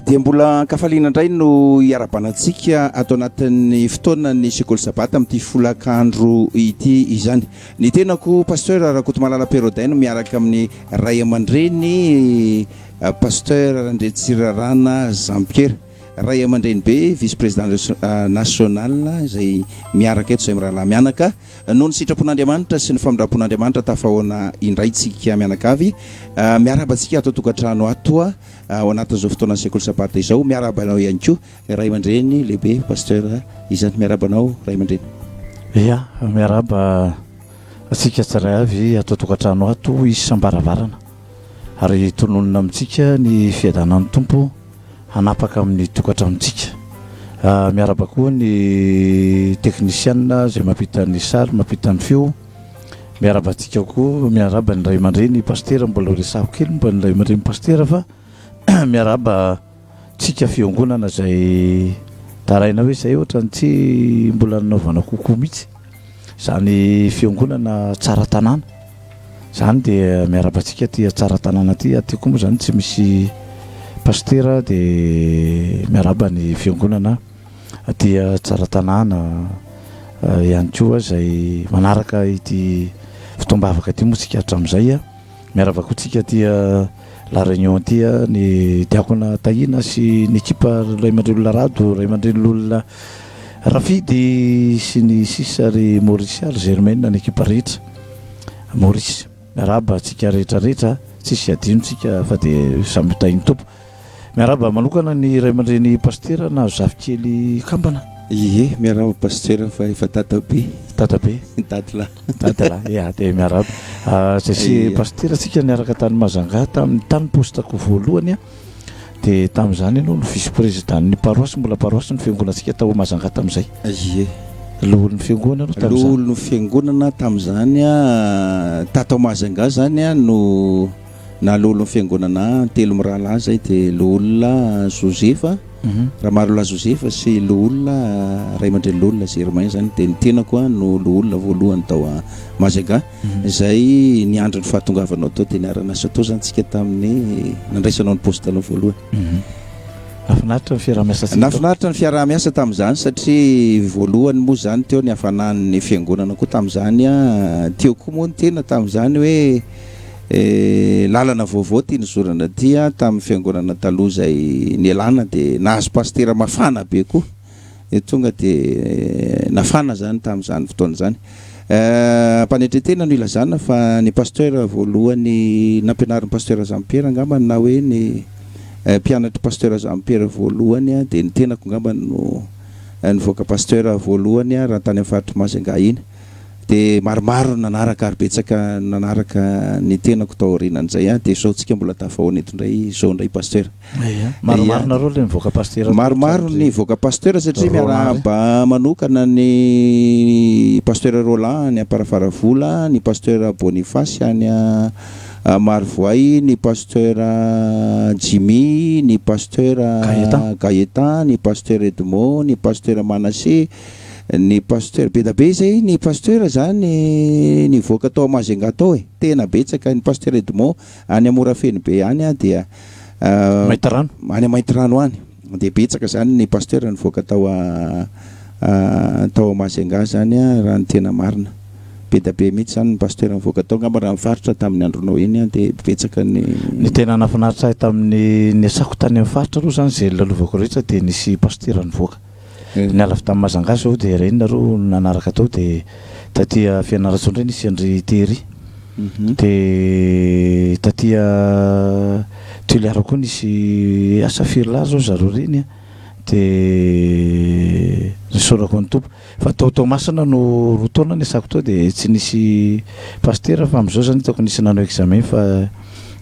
dia mbola kafaliana indray no iarabanantsika ato anatin'ny fotoana ny sekoly sabata amin'ity folakandro ity izany. Ny tenako pasteur Rakoto Malala Perodin miaraka amin'ny ray aman-dreny pasteur Andretsirarana Jean-Pierre, ray aman-dreny be vice président national izay miaraka eto izay mirahalahy mianaka noho ny sitrapon'Andriamanitra sy ny famindram-pon'Andriamanitra tafahoana indraytsika mianaka avy miarabantsika ato tokantrano ato ao anatin'izao fotoana sekoly sabata izao. Miarabanao ihany koa ray aman-dreny lehibe pasteur izany, miarabanao ray aman-dreny. Ia, miaraba atsika tsara avy ato tokantrano ato isam-baravarana ary tononona amintsika ny fiadanan'ny tompo hanapaka amin'ny tokantranontsika. Miaraba koa ny technicien zay mampita ny sary mampita ny feo. Miaraba antsika koa miaraba ny ray aman-dreny pasteur, mbola resahako kely mba ny ray aman-dreny pasteur fa miaraba tsika fiangonana zay taraina hoe zay ohatrany tsy mbola nanaovana kokoa mihitsy zany fiangonana tsara tanàna zany, dia miaraba antsika ty tsara tanàna ty aty koa moa zany tsy misy pasteur, dia miaraba ny fiangonana aty tsara tanàna ihany koa zay manaraka ity fitombavaka ty moa tsika hatramin'izay. Miaraba koa tsika ty La Réunion ty ny diakona Tahina sy ny ekipa ray aman-dreny Larado, ray aman-dreny Lolona Rafidy sy ny sisa ry Maurice ary Germaine ny ekipa rehetra Maurice. Miaraba tsika rehetrarehetra tsisy adino tsika fa dia samy tahiny tompo. Miaraba manokana ny ray aman-dreny pasteur na zafikely kambana. Ie, miaraba pasteur fa efa tatabe tatla ia, dia miaraba zay pasteur atsika niaraka tany Mazanga tamin'ny tany postako voalohany dia tamin'izany ianao no vice président ny paroisse, mbola paroisse ny fiangonantsika tao Mazanga tamin'izay. Ie, loholon'ny fiangonana loholon'ny fiangonana tamin'izany tatao Mazanga zany no na loholon'ny fiangonana telo mirahalahy zay, dia loholona Josefa raha Marola Josefa sy loholona ray aman-dreny loholona Germain zany, dia ny tenako no loholona voalohany tao Mazanga zay niandro ny fahatongavanao tao dia niara-nasa tao zany tsika tamin'ny nandraisanao ny postanao voalohany. Nafinaritra ny fiaraha-miasa nafinaritra ny fiaraha-miasa tamin'izany satria voalohany moa zany teo ny hafanan'ny fiangonana koa tamin'izany teo koa moa ny tena tamin'izany hoe lalana vaovao ty nizorana ty tamin'ny fiangonana taloha zay nialana, dia nahazo pasteur mafana be koa tonga dia nafana zany tamin'izany fotoana zany. Mpanetretena no ilazana fa ny pasteur voalohany nampianarin'ny pasteur Jean-Pierre angamba na hoe ny mpianatra pasteur Jean-Pierre voalohany dia ny tenako angamba no nivoaka pasteur voalohany raha tany amin'ny faritry Mazanga iny, dia maromaro nanaraka ary betsaka nanaraka ny tenako tao aorianan'izay dia izao tsika mbola tafahoana eto indray izao indray pasteur. Maromaro nareo le nivoaka pasteur? Maromaro ny voaka pasteur satria miarahaba manokana ny pasteur Roland ny Amparafaravola, ny pasteur Boniface any Marivoay, ny pasteur Jimmy, ny pasteur Gaëtan, ny pasteur Edmond, ny pasteur Manassé, ny pasteur Bedabe zay ny pasteur zany nivoaka tao Mazanga tao tena betsaka. Ny pasteur Edmond any Amorafeny be any dia Maitrano any Maitrano any dia betsaka zany ny pasteur nivoaka tao tao Mazanga zany raha ny tena marina. Bedabe mihitsy zany ny pasteur nivoaka tao ngamba raha mifaritra tamin'ny andronao iny dia betsaka ny tena nafinaritra tamin'ny asako tany amin'ny faritra aloha zany zay lalovako rehetra dia nisy pasteur nivoaka niala tamin'ny Mazanga zao, dia reny nareo nanaraka tao dia tatia fianaratsy indray nisy Andry Tery, dia tatia Tuliara koa nisy asa firila zao zareo reny dia nisorako ny tompo fa tao masana no roa taona ny asako tao dia tsy nisy pasteur fa amin'izao zany taoko nisy nanao examen fa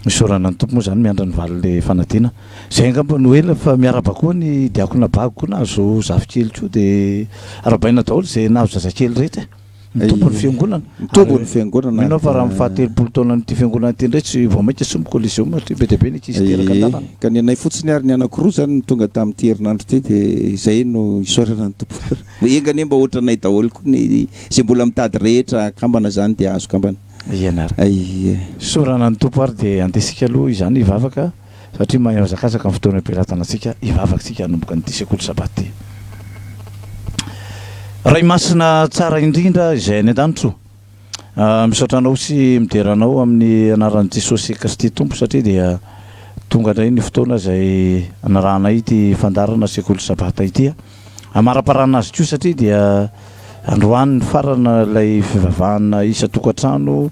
misorana ny tompo moa zany miandra ny valy le fanadina zay angamba no ela. Fa miaraba koa ny diakona bago koa nahazo zafikely koa dia arabaina daholo zay nahazo zazakely rehetra tombony fiangonana tombony fiangonana minao fa raha mifaha-telopolo taona nyity fiangonana ty ndray tsy vao mainka somboko lyseum satria be dia be ny ankizy teraka tanàna ka ny anay fotsiny ary ny anankiroa zany tonga tamin'ity herinandro ty dia izay no isorana ny tompo engany mba ohatra anay daholo koa ny zay mbola mitady rehetra kambana zany dia azo kambana ianara sorana ny tompo ary dia andesika aloha izany ivavaka satria mahay azakazaka amin'ny fotoana ampilatanantsika ivavakantsika hanomboka nyity sekoly sabaty ray masina tsara indrindra izay any an-danitro misaotranao sy mideranao amin'ny anaran'i Jesosy Kristy tompo satria dia tonga indray ny fotoana izay anaranay ity fandarana sekoly sabata ity amaraparana azy koa satria dia androany farana ilay fivavahana isa-tokantrano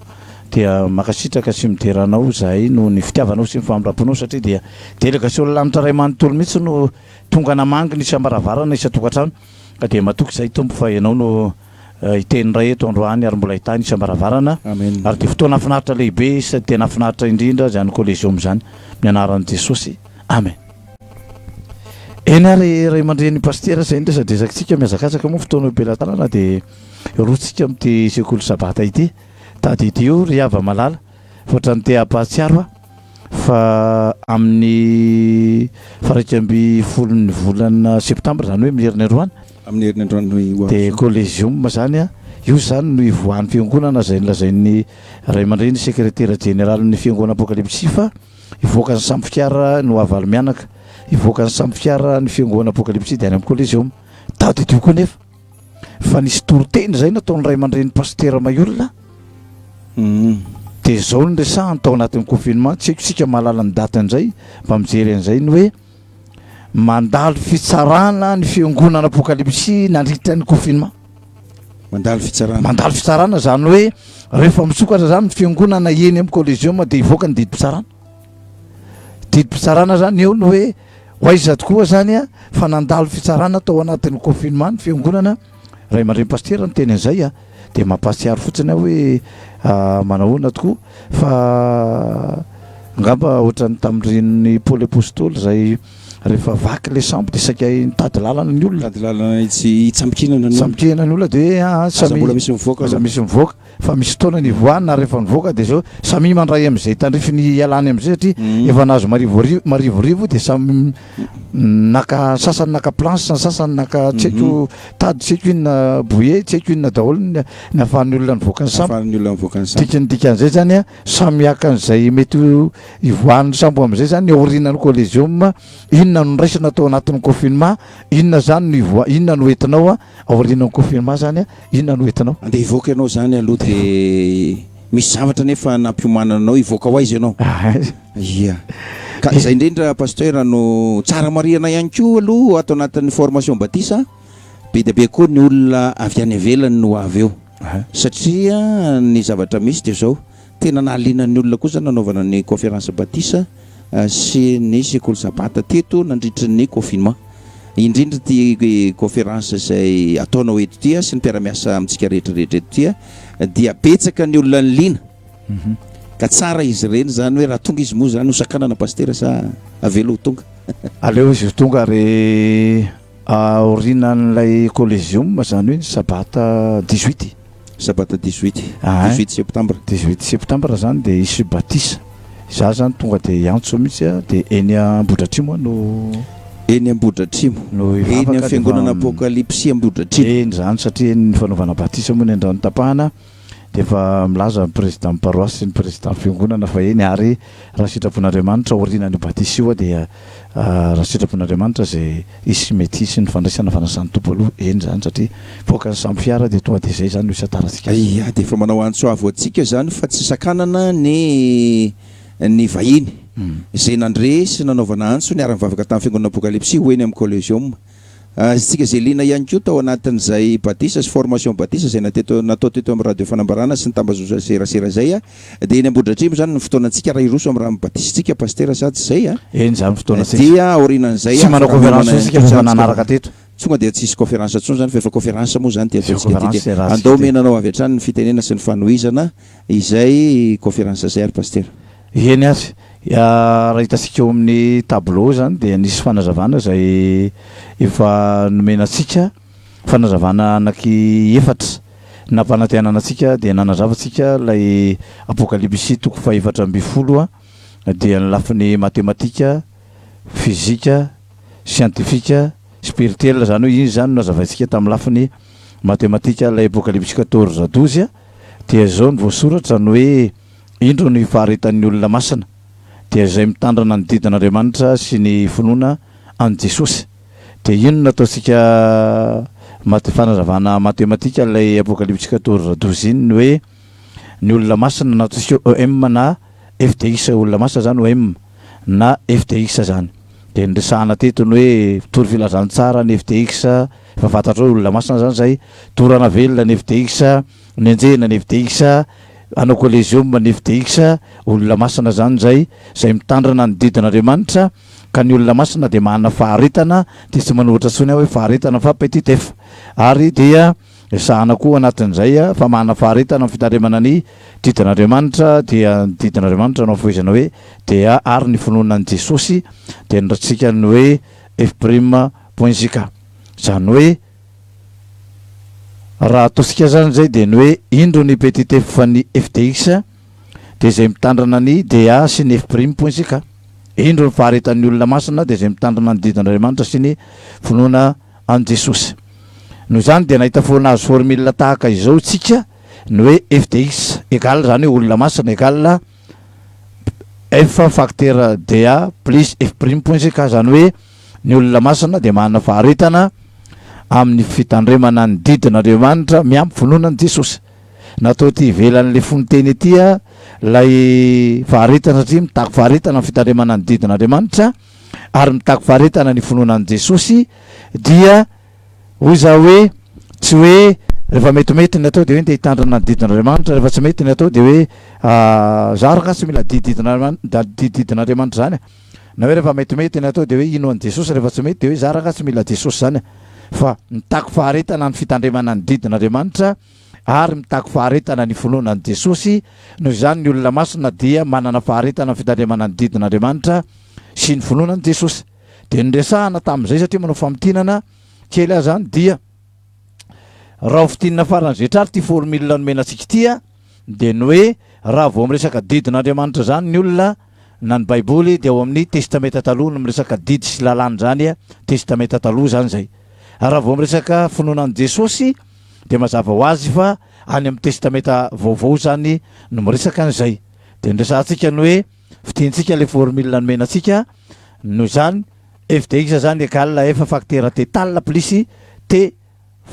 dia makasitraka sy mideranao zahay no ny fitiavanao sy mifamiraponao satria dia délégation lanitra ray manontolo mihitsy no tonga namangy ny isam-baravarana isa-tokantrano ka dia matoky izay tompo fa ianao no iteny ray eto androany ary mbola hitany isam-baravarana ary dia fotoana afinaritra lehibe sady tena afinaritra indrindra zany collégium zany mianaran'i Jesosy amen eny ary ray mandreny paster zay indray sady resakintsika miazakazaka moa fotoana belantanana dia rotsika amin'ity sekoly sabata ity tady ity io ry ava malala foatra ny te ampahatsiaro fa amin'ny faraika amby folon'ny volana septambra zany hoe miheriny androany amin'ny herin'ny androany dia collégium zany io zany no ivoan'ny fiangonana zay nilazain'ny ray mandreny secrétaire général ny fiangonana apocalypsy fa ivoaka ny samby fiara no avaly mianaka ivoaka ny samby fiara ny fiangonana apocalypsy dia any amin'ny collégium tady ity koa nefa fa nisy toroteny zay nataon'ny ray mandreny paster Maiolina dia zao ny resahany tao anatin'ny confinement tsy haiko sika mahalala ny daty an'izay mba mijery an'izay ny hoe mandalo fitsarana ny fiangonana apocalypsy nandritra ny confinement mandalo fitsarana zany hoe rehefa misokatra zany ny fiangonana eny amin'ny collégium dia ivoaka ny didim-pitsarana zany eo ny hoe hoaiza tokoa zany fa nandalo fitsarana tao anatin'ny confinement ny fiangonana ray mandreny paster ny teny an'izay dia mampahatsiaro fotsiny hoe manahoana tokoa fa ngamba ohatrany tamin'ireny Paoly apôstôly zay rehefa vaky le sambo dia saika nitady lalana ny olona itsambikinana ny olona dia mbola misy mivoaka fa misy fotoana ny voana rehefa nivoaka dia zao samy mandray amin'izay tandrifiny ialany amin'izay satria efa nazo marivorivo dia samy naka sasany naka planche sasany naka tseko tady tseko inona bouet tseko inona daholo ny ahafahan'ny olona nivoaka ny sambo dikan'izay zany samy hakan'izay mety ivoan'ny sambo amin'izay zany aorinan'ny collégium inona no raisina tao anatin'ny confinement inona zany no inona no entinao aorinan'ny confinement zany inona no entinao andeha ivoaka ianao zany aloha dia misy zavatra nefa nampiomanana anao ivoaka ho aizy ianao ia ka izay indrindra paster no tsara mariana ihany koa aloha ato anatin'ny formation batisa be dia be koa ny olona avy any ivelany no avy eo satria ny zavatra misy dia zao tena nahalinan'ny olona kosa nanaovana ny conférence batisa sy ny sekoly sabata teto nandritra ny confinement indrindra ty conférence zay ataonao eto tia sy ny mpiaramiasa amintsika rehetrarehetra eto tia dia betsaka ny olona ny lina ka tsara izy ireny zany hoe raha tonga izy moa zany hosakanana paster sa avelo ho tonga aleo izy tonga ary aorinan'ilay collégium zany hoe sabata 18 septambra zany dia isy batisa za zany tonga dia antso mihitsy dia eny Ambohidratrimo no eny Ambohidratrimo no eny amin'ny fiangonana apocalypsy Ambohidratrimo eny zany satria ny fanaovana batisa moa ny andrano tapahana dia efa milaza président paroisse sy ny président fiangonana fa eny ary raha sitrapon'Andriamanitra orinany batisa io dia raha sitrapon'Andriamanitra zay isy mety sy ny fandraisana fanasan'ny tompo aloha eny zany satria voaka ny samby fiara dia tonga dia zay zany no isataratsika ia dia efa manao antso avo atsika zany fa tsy sakanana ny vahiny izay nandre sy nanaovana antso ny ara-mivavaka tamin'ny fiangonana apocalypsy ho eny amin'ny collégium izitsika zay lina ihany koa tao anatin'izay batisa sy formation batisa zay natao teto amin'ny radio fanambarana sy ny tambazotra serasera zay dia eny Ambohidratrimo zany ny fotoanantsika raha iroso amin'ny raha batisitsika paster sady zay eny zany fotoana dia aorinan'izay sy manao conférence isika fa nanaraka teto tsonga dia tsisy conférence tsony zany fa efa conférence moa zany tiatsika andao menanao avy hatrany ny fitenena sy ny fanohizana izay conférence zay ary paster eny azy raha hitasika eo amin'ny tableau zany dia nisy fanazavana zay efa nomenantsika fanazavana anaky efatra nampanantenanantsika dia nanazavatsika lay apocalypsy toko faefatra amby folo dia ny lafiny matematika fizika scientifique spirituel zany hoe iny zany nazavatsika tamin'ny lafiny matematika lay apocalypsy 14:12 dia zao ny voasoratra ny hoe indro ny faharetan'ny olona masina dia zay mitandrana ny didin'Andriamanitra sy ny finoana an Jesosy. Dia ino nataontsika fanazavana matematika ilay apokalypse 14:12 iny ny hoe ny olona masina nataontsika EM na FDX olona masina zany OM na FDX zany. Dia nresahana teto ny hoe tory filazantsara ny FDX efa fantatra olona masina zany zay, torana velona ny FDX, ny anjena ny FDX, anao collégium ny FDX, olona masina zany zay mitandrana ny didin'Andriamanitra. Ka ny olona masina dia manana faharetana, dia tsy manohitra tsony hoe faharetana fa petit f, ary dia resahana koa anatin'izay fa manana faharetana amin'ny fitandremana ny didin'Andriamanitra, dia ny didin'Andriamanitra no foizana hoe dia ary ny finoana an Jesosy, dia nratsika ny hoe f'.ck zany hoe raha ataontsika zany zay dia ny hoe indro ny petit f fa ny FDX dia zay mitandrana ny DA sy ny f'.ck. Indro ny faharetan'ny olona masina dia zay mitandrana ny didin'Andriamanitra sy ny finoana an Jesosy. Noho izany dia nahita foana azo formule tahaka izao tsika ny hoe FDX égale zany hoe olona masina égale F facteur DA plus f'.ck zany hoe ny olona masina dia manana faharetana amin'ny fitandremana ny didin'Andriamanitra miampy finoana an Jesosy. Natao ty ivelan'le fonoteny ety lay faharetana satria mitaky faharetana amin'ny fitandremana ny didin'Andriamanitra ary mitaky faharetana ny finoana an Jesosy, dia hoy za hoe tsy hoe rehefa metimety ny atao dia hoe nde hitandrana ny didin'Andriamanitra, rehefa tsy mety ny atao dia hoe zaraka tsy mila didin'Andriamanitra zany, na hoe rehefa metimety ny atao dia hoe ino an Jesosy, rehefa tsy mety dia hoe zaraka tsy mila Jesosy zany, fa mitaky faharetana ny fitandremana ny didin'Andriamanitra ary mitaky faharetana ny finoana an Jesosy. Noho izany ny olona masina dia manana faharetana ny fitandremana ny didin'Andriamanitra sy ny finoana an Jesosy. Dia nresahana tamin'izay satria manao famotinana kely zany, dia raha fitinana faran'izay trary ty formule nomenantsika tia dia ny hoe raha vao miresaka didin'Andriamanitra zany ny olona na ny baiboly dia ao amin'ny testamenta taloha no miresaka didy sy lalàna zany testamenta taloha zany zay. Raha vao miresaka finoana an Jesosy dia mazava ho azy fa any amin'ny testamenta vaovao zany no miresaka an'izay. Dia nresantsika ny hoe fitiantsika le formule nomenantsika, noho izany FDX zany égale F facteur T plus T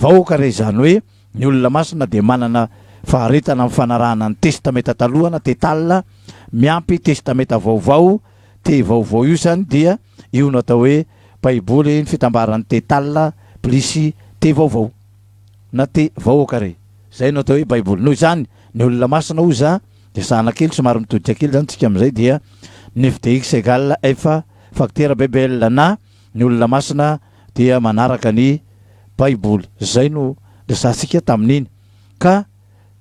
vahoaka re, zany hoe ny olona masina dia manana faharetana amin'ny fanarahana ny testamenta talohana T miampy testamenta vaovao, T vaovao io zany dia io natao hoe baiboly ny fitambarany T plus T vaovao na T vahoaka re, zay no atao hoe baiboly. Noho izany ny olona masina oza dia sahana kely somary mitodika kely zany tsika amin'izay, dia ny FDX égale F facteur BBL na ny olona masina dia manaraka ny baiboly. Zay no resantsika tamin'iny, ka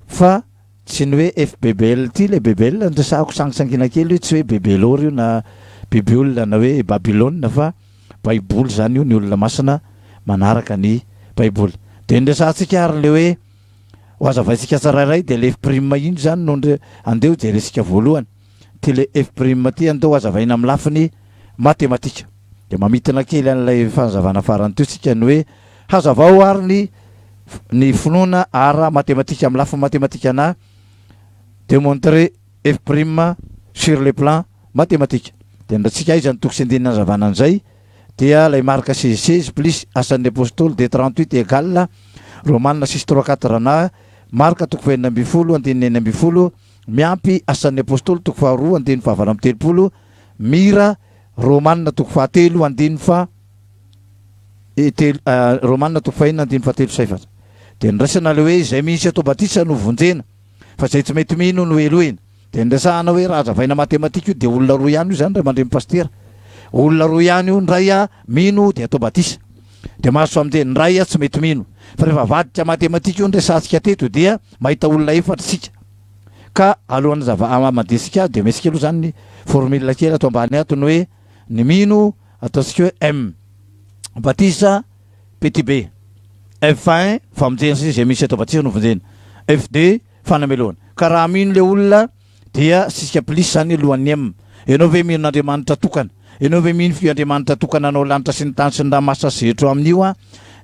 fa tsy ny hoe FBBL ty, le BBL nresahako sangisangina kely hoe tsy hoe bebelor io na bibiolona na hoe babilôna, fa baiboly zany io, ny olona masina manaraka ny baiboly. Dia nresantsika ary le hoe hoazavaintsika tsarairay dia le f' ino zany no andeo jeresika voalohany, ty le f' ty andeo hazavaina amin'ny lafiny matematika. Dia mamitana kely an'ilay fanazavana farany teo tsika ny hoe hazavao ary ny finoana ara matematika amin'ny lafiny matematika na démontrer f' sur le plan mathématique. Dia ndratsika izy ny toko sy andinina hazavana an'izay dia lay marque 16 plus asan'ny apôstôly de 38 égale Romanina 6:3-4 na marque toko 2 andininy 2 miampy asan'ny apôstôly toko 2 andininy 7 mira Romanina toko 3 andininy Romanina toko 1 andininy 7. Dia ndraisana le hoe zay misy atao batisa no vonjena fa zay tsy mety mino no elohena. Dia nresahana hoe raha hazavaina matematika io dia olona roa ihany io zany raha mandremy pastera, olona roa ihany io, ndray mino dia atao batisa, dia mahazo amin'izay ndray tsy mety mino. Fa rehefa vadika matematika io nresantsika teto dia mahita olona efatra sika, ka alohan'ny mandesika dia mesika aloha zany ny formule kely atao ambany ato ny hoe ny mino ataontsika hoe M batisa petit B, F1 famonjena zay misy atao batisa no vonjena, F2 fanamelohana. Ka raha mino le olona dia sisika plus zany alohan'ny M. Ianao ve mino Andriamanitra tokana, ianao ve mino Andriamanitra tokana anao lanitra sy ny tany sy ny raha masina zetro amin'io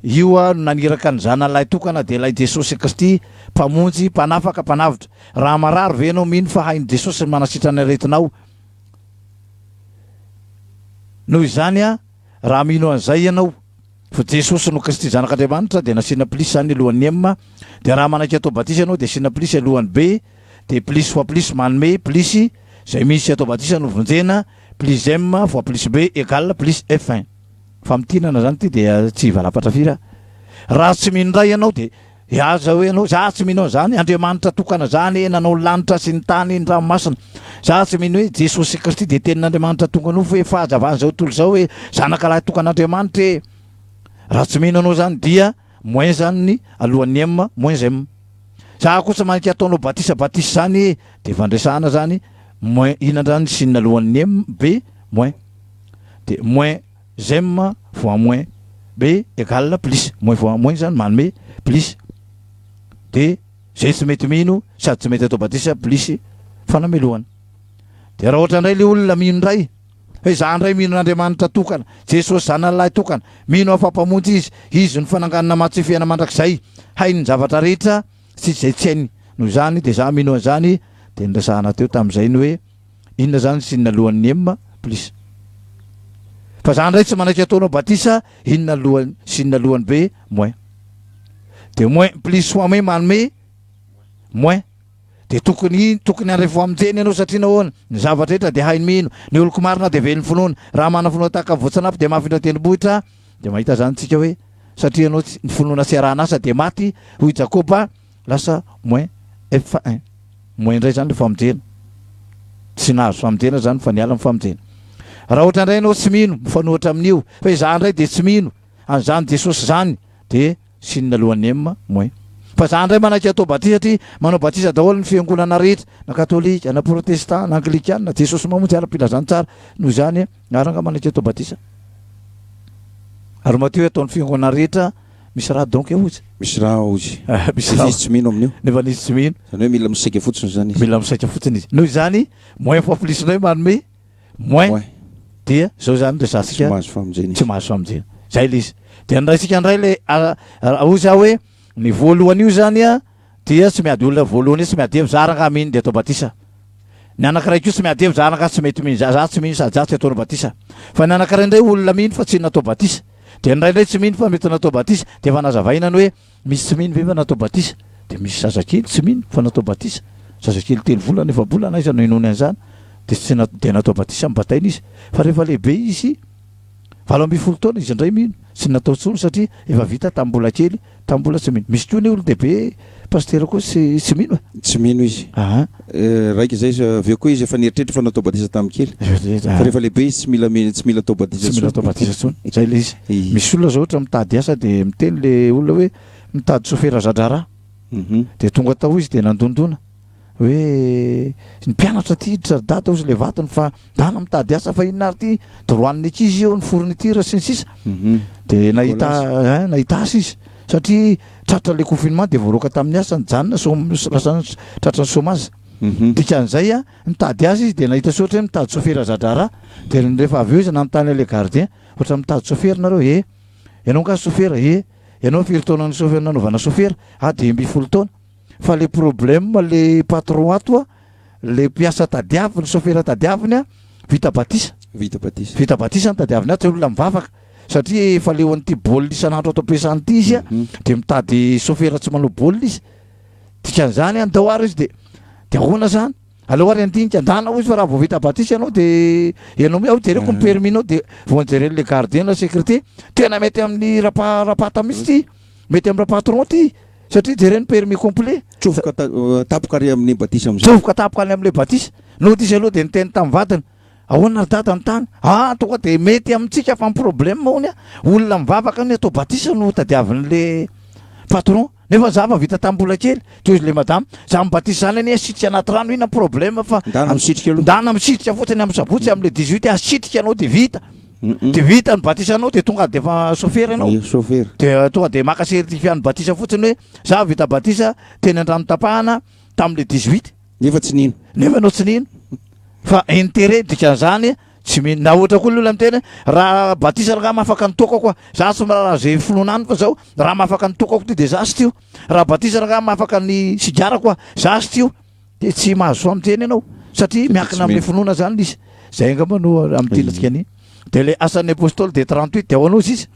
io no naniraka ny zanalay tokana dia lay Jesosy Kristy mpamonjy, mpanafaka, mpanavitra. Raha marary ve anao mino fa hainy Jesosy manasitrana aretinao, noho izany a raha mino an'izay ianao fa jesosy no kristy zanak'andriamanitra de nasiana plisy zany alohan'ny emma de raha manaiky atao batisa ianao de asiana plisy alohany be de plisy fois plisy manome plisy zay misy atao batisa no vonjena plus m fois plus b égale plus f1 famitinana zany ty de tsy valapatrafira raha tsy mino ray ianao de aza hoe ianao za tsy mino zany andriamanitra tokana zany nanao lanitra sy ny tany ny ranomasina za tsy mino hoe jesosy kristy de tenin'andriamanitra tonga nofo hoe fahazavany zao tontolo zao hoe zanakalahy tokan'andriamanitra e raha tsy mino anao zany dia moins zany ny alohan'ny m moins m za kosa maniky ataonao batisa zany de vandresahana zany moins inandrany sy ny alohan'ny m b moins de moins m fois moins b égale plus moins fois moins zany manome plus de zay tsy mety mino sady tsy mety atao batisa plus fanamelohana de raha ohatra indray le olona mino ndray hoe za ndray mino n'andriamanitra tokana jesosy zanalahy tokana mino afampamonjy izy ny fananganana matsefiana mandrakizay hainy ny zavatra rehetra sy zay tsy hainy noho zany de za mino an'izany de nirasahana teo tamin'izay ny hoe inona zany sy ny alohan'ny m plus fa za ndray tsy manaiky ataonao batisa inona alohany sy ny alohan'ny be moins de moins plus fois moins manome moins de tokony andrefo aminjeny ianao satria nahoana ny zavatra rehetra de hainy mino ny oloko marina de velony finoana raha mana finoana tahaka voatsanafy de mafindra tendrombohitra de mahita zany tsika hoe satria anao ny finoana sy arahanasa de maty hoy Jakoba lasa moins f1 moins indray zany le famonjena tsy nahazo famonjena zany fa niala ny famonjena raha ohatra indray anao tsy mino mifanohatra amin'io fa za ndray de tsy mino an'izany jesosy zany de sy ny alohan'ny m moins fa za ndray manaiky atao batisa satria manao batisa daholo ny fiangonana rehetra na katolika na protestant na anglikana jesosy mamonjy ara-pilazany tsara noho zany aranga manaiky atao batisa ary mateo ataon'ny fiangonana rehetra misy raha donc ozy misy raha ozy misy izy tsy mino amin'io nefa nisy tsy mino zany hoe mila misaika fotsiny zany izy mila misaika fotsiny izy noho zany moins fois plus ndray manome moins dia zao zany tsy resansika mahazo famonjena tsy mahazo famonjena zay le izy de andraisika andray le ozy aho hoe ny voalohany io zany a dia tsy miady olona voalohany io tsy miady evy zaranga mino de atao batisa ny anakiraiky io tsy miady evy zaranga tsy mety mino za tsy mino sady za tsy ataonao batisa fa ny anakiray ndray olona mino fa tsy natao batisa de ndraindray tsy mino fa mety natao batisa de fa nazavaina ny hoe misy tsy mino ve fa natao batisa de misy zazakely tsy mino fa natao batisa zazakely telo volana efa bolana izy no inony an'izany de tsy de natao batisa mibataina izy fa rehefa lehibe izy valo amby folo taona izy indray mino sy natao tsony satria efa vita tambola kely tambola tsy mino misy koa ny olo dehibe pastera koa tsy mino tsy mino izy raiky zay aveo koa izy efa nieritreritra fa natao batisa tamin'ny kely fa rehefa lehibe izy tsy mila atao batisa tsy mila atao batisa tsony zay le izy misy olona zao ohatra mitady asa de miteny le olona hoe mitady sofera zadrara de tonga tao izy de nandondona hoe ny mpianatra ty data ozy le vatany fa dana mitady asa fa inona ary ty droan'ny akizy eo ny fournitira sy ny sisa de nahita asa izy satria tratra le confinement de voaroaka tamin'ny asa ny janona lasa tratra ny chômage dikan'izay a mitady asa izy de nahita sotra hoe mitady sofera zadrara de rehefa avy eo izy nanontany le gardien ohatra mitady sofera nareo ianao nga sofera ianao firy taona ny sofera nanaovana sofera de 10 taona fa le problème le patron ato a le mpiasa tadiavy ny sofera tadiaviny a vita batisa ny tadiaviny a tsy olona mivavaka satria efa leo an'ity baolina isan'andro ato ampiasany ity izy a de mitady sofera tsy manao baolina izy dikan'izany andao ary izy de ahoana zany aleo ary andinika andana izy fa raha vao vita batisa ianao de ianao ao jereko ny perminao de voanjereny le gardien la sécurité tena mety amin'ny rapata misy ty mety amin'ny rapatron ty satria jereny permis complet trofoka tapoka ary amin'ny batisa am'zay trofoka tapoka any amin'le batisa noho izy aloha de niteny tamin'ny vatany ahoana ary data ny tany tonga de mety amintsika fa ny problème ony a olona mivavaka ny atao batisa no tadiavin'le patron nefa za fa vita tambola kely to izy le madame za mibatisa zany any asitrika anaty rano ina problème fa ndana misitrika fotsiny amin'ny sabotsy am'le 18 asitrika anao de vita ny batisa anao de tonga de fa sofera ianao de tonga de maka certifiat ny batisa fotsiny hoe za vita batisa teny andrano tapahana tam'le 18 nefa anao tsy nino fa intérêt dikan'izany tsy mino na ohatra koa olona miteny raha batisa raha mahafaka nitokako koa za tsy raha zay filonany fa zao raha mahafaka nitokako ty de za sy tio raha batisa raha mahafaka ny sigara koa za sy tio de tsy mahazo famonjena ianao satria miankina amin'ny finoana zany izy zay angamba no amin'ny tilatsika ny de le asan'ny apôstôly de 38 de ao anao izy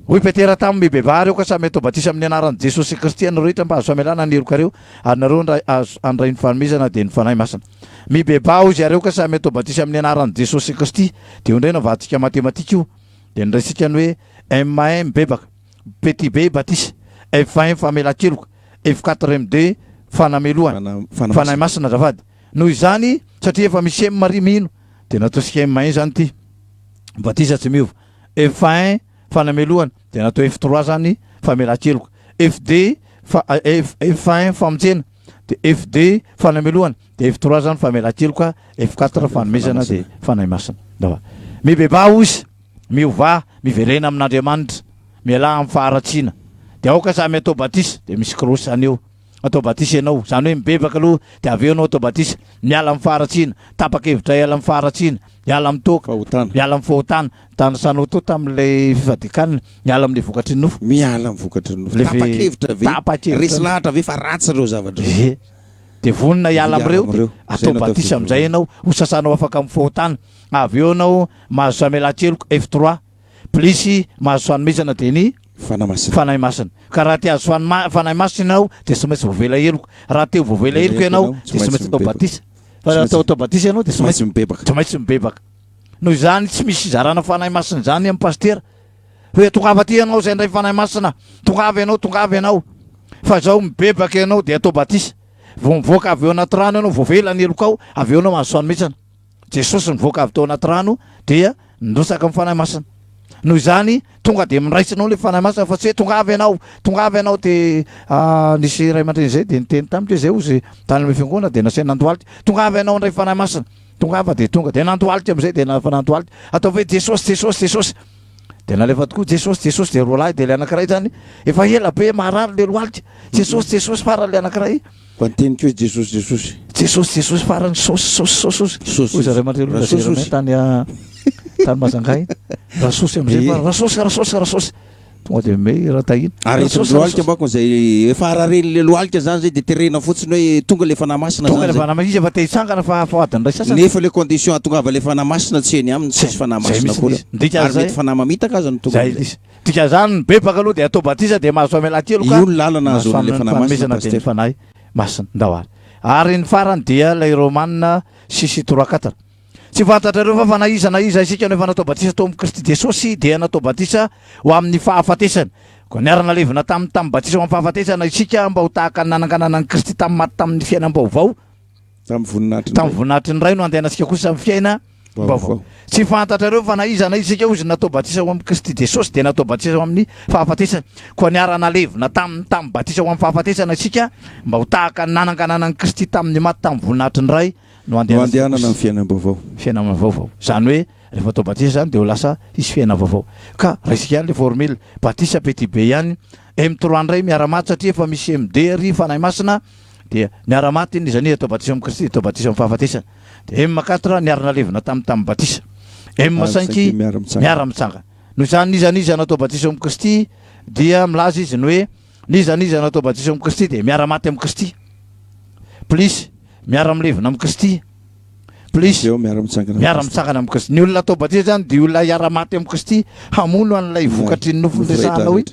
hoy petera tamin'ny bebary eo ka samy atao batisa amin'ny anaran'i Jesosy Kristy anareo rehetra mba azo famelana ny helokareo ary nareo andray ny fanomezana de ny fanahy masina mibeba izy areo ka samy atao batisa amin'ny anaran'i Jesosy Kristy de ondray navaditsika matematika io de ndraisika ny hoe M1 mibebaka petit B batisa F1 famelan-keloka F4 MD fanameloana fanahy masina zavady noho izany satria efa misy Marie mino de nataosika M1 zany ty batisa tsy miova F1 fanameloana de natao F3 zany famelan-keloka FD F1 famonjena de FD fanameloana de F3 zany famelan-keloka F4 fanomezana de fanahy masina dava mibeba izy miova miverena amin'Andriamanitra miala amin'ny faharatsiana de ao ka samy atao batisa de misy krosy zany eo atao batisa ianao zany hoe mibebaka aloha de avy eo anao atao batisa miala amin'ny faharatsiana tapaka-hevitra iala amin'ny faharatsiana miala amin'ny toka miala amin'ny fahotana tanasanao to tamin'ilay fifadikanina miala amin'le vokatry ny nofo miala amin'ny vokatry ny nofo tapaka-hevitra ve resy lahatra ve fa ratsy ireo zavatra de vonona hiala amin'ireo atao batisa amin'izay ianao ho sasanao afaka amin'ny fahotana avy eo anao mahazo famelan-keloka F3 plisy mahazo fanomezana de ny fanahy masina ka raha te azo fanahy masina ianao de tsy maintsy voavela heloka raha te voavela heloka ianao de tsy maintsy atao batisa fa atao batisa ianao de tsy maintsy mibebaka noho izany tsy misy zarana fanahy masina zany amin'ny pastera hoe tongava ty ianao zay ndray fanahy masina tongava ianao fa zao mibebaka ianao de atao batisa vo mivoaka avy eo anaty rano ianao voavela ny heloka ao avy eo anao mahazo fanomezana Jesosy mivoaka avy tao anaty rano dia ndosaka amin'ny fanahy masina noho izany tonga de miraisinao le fanahy masina fa tsy hoe tongava ianao de nisy ray aman-dreny zay de niteny tamiko zay ozy tany ame fiangonana de nasy nandoality tongava ianao ndray fanahy masina tongava de tonga de nandoality am'izay de nafa nandoality atao hoe Jesosy de nalefa tokoa Jesosy de roa lahy de le anankiray zany efa ela be marary le loality Jesosy farany le anankiray fa niteny ko hoe Jesosy farany sosy ray aman-dreny tany mazangay rasosy am'izay rasosy tonga de me raha tahiny ary loalika mbako zay efa arareny le loalika zany zay de terena fotsiny hoe tonga le fanahy masina tonga le fanahy masina izy efa te hitsangana fa adiny ray sasany nefa le condition atongava le fanahy masina tsy eny aminy tsisy fanahy masina koa ary mety fanahy mamitaka azany tonga dika zany mibebaka aloha de atao batisa de mahazo famelan-keloka io ny lalana azo le fanahy masina de fanahy masina ndawary ary ny farany dia lay Romanina 6:3-4 tsy fantatrareo fa fanahizana iza isika no efa natao batisa tao amin'ny Kristy Jesosy dia natao batisa ho amin'ny fahafatesana ko niarana levina tamin'ny batisa ho amin'ny fahafatesana isika mba ho tahaka nanangananan'ny Kristy tamin'ny maty tamin'ny fiainam-baovao tamin'ny voninahitry ny ray no andehanasika kosa amin'ny fiaina vaovao tsy fantatrareo fa naizana isika ozy natao batisa ho amin'ny Kristy Jesosy dia natao batisa ho amin'ny fahafatesana ko niarana levina tamin'ny batisa ho amin'ny fahafatesana isika mba ho tahaka nanangananan'ny Kristy tamin'ny maty tamin'ny voninahitry ny ray no andehanana amin'ny fiainana vaovao zany hoe rehefa atao batisa zany de ho lasa isy fiaina vaovao ka raisika ihany le formule batisa petit B ihany M3 ndray miaramaty satria efa misy MD ry fanahy masina dia niaramaty iny izany atao batisa amin'ny Kristy atao batisa amin'ny fahafatesana de M4 niarana levina tamin'ny batisa M5 miara-mitsanga noho izany nizany natao batisa amin'ny Kristy dia milaza izy ny hoe nizany natao batisa amin'ny Kristy de miaramaty amin'ny Kristy plus miara-milevina amin'ny Kristy plus miara-mitsangana amin'ny Kristy ny olona atao batisa zany de olona hiara-maty amin'ny Kristy hamono an'ilay vokatry ny nofony resahana hoe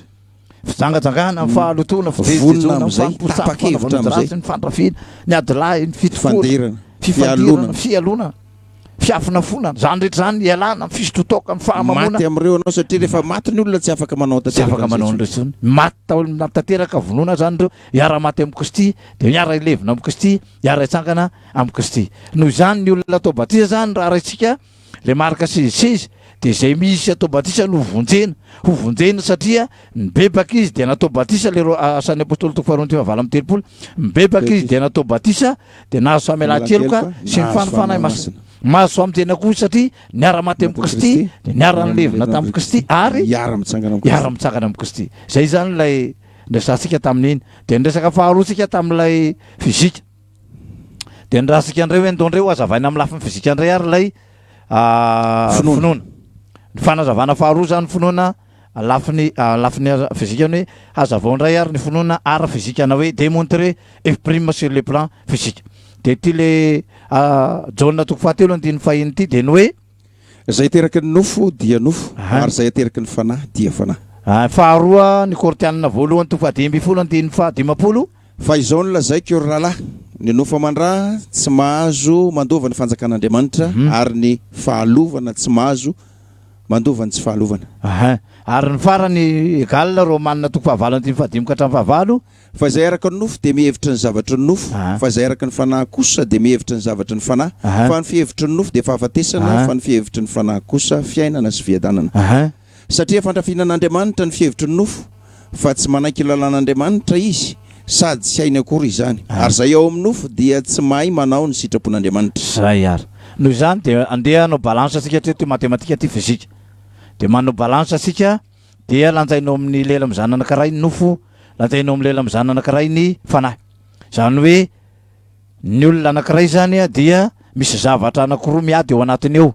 fijangajangana fahalotona fidejejona famposafana ny fandrafina ny adilahy ny fifandirana fialona fiafinafona zany rehetra zany ialana fisototoka ny fahamamona maty am'ireo anao satria rehefa maty ny olona tsy afaka manao tanteraka maty tanteraka vonoana zany reo hiara-maty amin'ny Kristy de miara ilevina amin'ny Kristy hiara itsangana amin'ny Kristy noho zany ny olona atao batisa zany raha raitsika le marika seziseza de zay misy atao batisa no ho vonjena satria mibebaka izy de natao batisa le asan'ny apôstôly toko faharoa 7:20 mibebaka izy de natao batisa de nahazo famelan-keloka sy ny fanahy masina mahazo amtena koa satria niara-maty amin'ny Kristy de niara-nilevina tamin'ny Kristy ary hiara-mitsangana amin'ny Kristy zay zany lay ndrasatsika tamin'iny de nresaka faharoatsika tamin'ilay fizika de nirasika andreo hoe ndondreo azavaina amin'ny lafiny fizika andray ary lay finoana ny fanazavana faharoa zany finoana lafiny fizika ny hoe hazavao ndray ary ny finoana ara fizika na hoe démontrer F' sur le plan physique de ty le John toko fahatelo andiny fahiny ty de ny hoe zay ateraky ny nofo dia nofo ary zay ateraky ny fanahy dia fanahy. Faharoa ny kortianina voalohany to 20 fa izao no lazaiko eo rahalahy ny nofo aman-dra tsy mahazo mandova ny fanjakan'Andriamanitra ary ny fahalovana tsy mahazo mandova ny tsy fahalovana. Ary ny farany egalina Romanina toko fahavalony 5 ka hatramin'ny fahavalo. Fa izay araka ny nofo dia mihevitra ny zavatra ny nofo, fa izay araka ny fanahy kosa dia mihevitra ny zavatra ny fanahy. Fa ny fihevitra ny nofo dia fahafatesana, fa ny fihevitra ny fanahy kosa fiainana sy fiadanana. Satria fantrafinan'Andriamanitra ny fihevitra ny nofo, fa tsy manaiky lalan'Andriamanitra izy, sady tsy hainy akory izany. Ary zay ao amin'ny nofo dia tsy mahay manao ny sitrapon'Andriamanitra. Zay ary. Noho izany dia andeha hanao balance asika ty matematika ty fizika. Dia manao balance asika dia lanjainao amin'ny lela mizana anankiray ny nofo, lanjainao amin'ny lela mizana anankiray ny fanahy. Zany hoe ny olona anankiray zany dia misy zavatra anankiroa miady eo anatiny eo.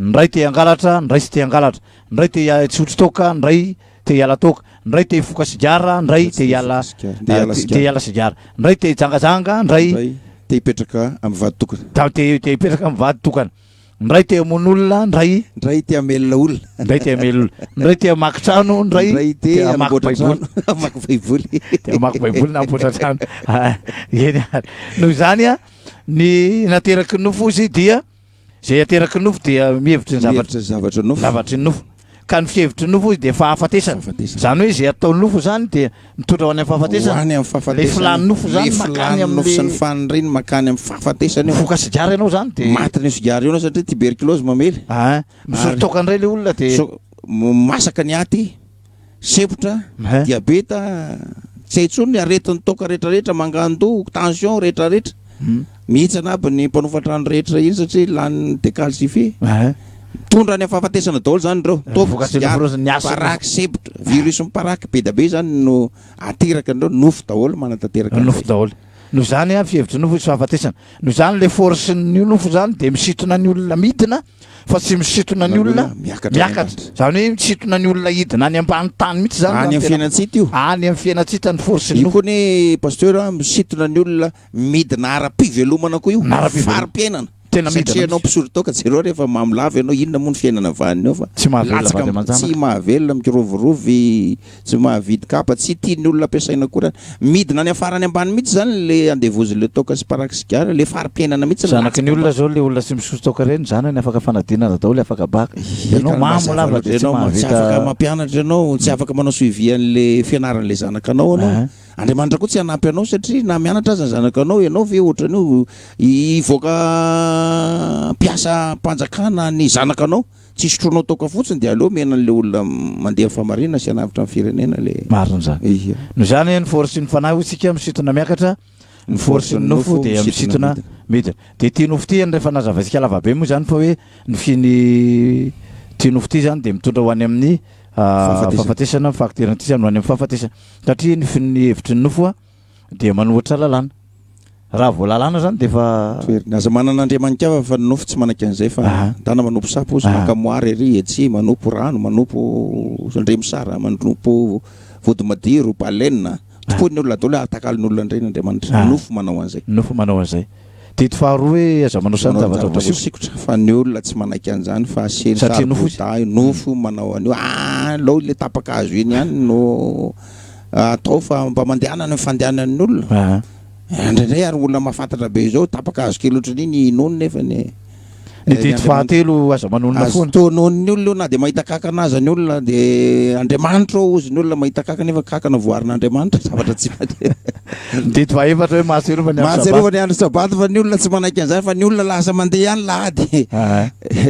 Ny ray te hangalatra, ny ray tsy te hangalatra. Ny ray te tsotro toka, ny ray te hiala toka. Ny ray te hifoka sigara, ny ray te hiala sigara. Ny ray te hijangajanga, ny ray te hipetraka amin'ny vady tokana. Te hipetraka amin'ny vady tokana. Ny ray te hamono olona, ny ray te hamelona olona. Ny ray te hamelona olona. Ny ray te hamaky trano, ny ray te hamaky baiboly. Hamaky baiboly. Te hamaky baiboly na hamboatra trano. Noho izany ny nateraky ny nofo izy dia zay ateraky ny nofo dia mihevitra ny zavatra nofo. Zavatry ny nofo. Ka ny fihevitry ny nofo izy dia fahafatesana. Zany hoe zay atao ny nofo zany dia mitondra ho any amin'ny fahafatesana. Ho any amin'ny fahafatesana. Le filan'ny nofo zany makany amin'ny nofo sy ny faniriny makany amin'ny fahafatesana. Foka sigara ianao zany dia maty ny sigara ianao satria tuberculose mamely. Misotro toka indray le olona dia masaka ny aty, sepotra, diabeta, tsy intsony ny aretin'ny toka rehetrarehetra, mangando, tension rehetrarehetra. Mihitsana aby ny mpanofatrano rehetra iny satria lany décalcifié. Tondra any fahafatesana daholo zany reo. Paraky sepotra, virus miparaky be da be zany no ateraka andreo nofo daholo manatanteraka nofo daholo. Noho zany fihevitra nofo izy fahafatesana. Noho zany le force ny nofo zany dia misitona ny olona midina fa tsy misitona ny olona miakatra. Zany hoe misitona ny olona hidina any ambany tany mihitsy zany. Any amin'ny fiainatsita io. Any amin'ny fiainatsita ny force ny nofo. Io koa ny pasteur misitona ny olona midina ara-pivelomana koa io. Fari-piainana. Tena satria anao mpisotro toka jereo rehefa mamolava ianao inona moa ny fiainana vaniny eo fa tsy mahavelona mikirovirovy, tsy mahavidy kapa, tsy tiany olona ampiasaina akory. Midina any afarany ambany mihitsy zany le andevozy le toka sy paraky sigara, le fari-piainana mihitsy. Zanaky ny olona zao le olona tsy misotro toka reny zanany afaka fanadinana daholo, afaka baka. Ianao mamolava ianao tsy afaka mampianatra ianao, tsy afaka manao suivi an'le fianaran'le zanakanao anao. Andriamanitra koa tsy hanampy anao satria na mianatra aza ny zanakanao, ianao ve ohatran'io ivoaka mpiasa mpanjakana ny zanakanao, tsy isotronao toka fotsiny dia aleo mena an'le olona mandeha famarinana sy hanavitra amin'ny firenena le marina zany. Noho zany ny force ny fanahy isika misitona miakatra, ny force ny nofo dia misitona midina. Dia ty nofo ty rehefa nazavatsika lavabe moa zany fa hoe ny finy ty nofo ty zany dia mitondra ho any amin'ny fahafatesana, fakterantisana ho any amin'ny fahafatesana. Satria ny finy hevitry ny nofo dia manohitra lalàna. Raha vao lalàna zany dia efa aza manan'Andriamanika fa ny nofo tsy manaiky an'izay fa tana manompo sapo izy, makamoary ery etsy, manompo rano, manompo ndremisara, manompo vodimadiro, baleine. Topoiny olona daholo atakaliny olona indray n'Andriamanitra. Nofo manao an'izay. Nofo manao an'izay. Dia faharoa hoe aza manao sany zavatra sikotra fa ny olona tsy manaiky an'izany fa aseny sary nofo manao an'io. Lao le tapaka-hazo iny ihany no atao fa mba mandehanana ny fandehanan'ny olona. Indraindray ary olona mahafantatra be izao tapaka hazo kely ohatran'iny inono nefa ny dity fahatelo aza manonona foana. Tonon'ny olona na dia mahita kakana aza ny olona dia Andriamanitra ozy ny olona mahita kakana nefa kakana voarin'Andriamanitra zavatra tsy dity fahaefatra hoe mahatsiarovany andro sabata fa ny olona tsy manaiky an'izany fa ny olona lasa mandeha ihany lahady.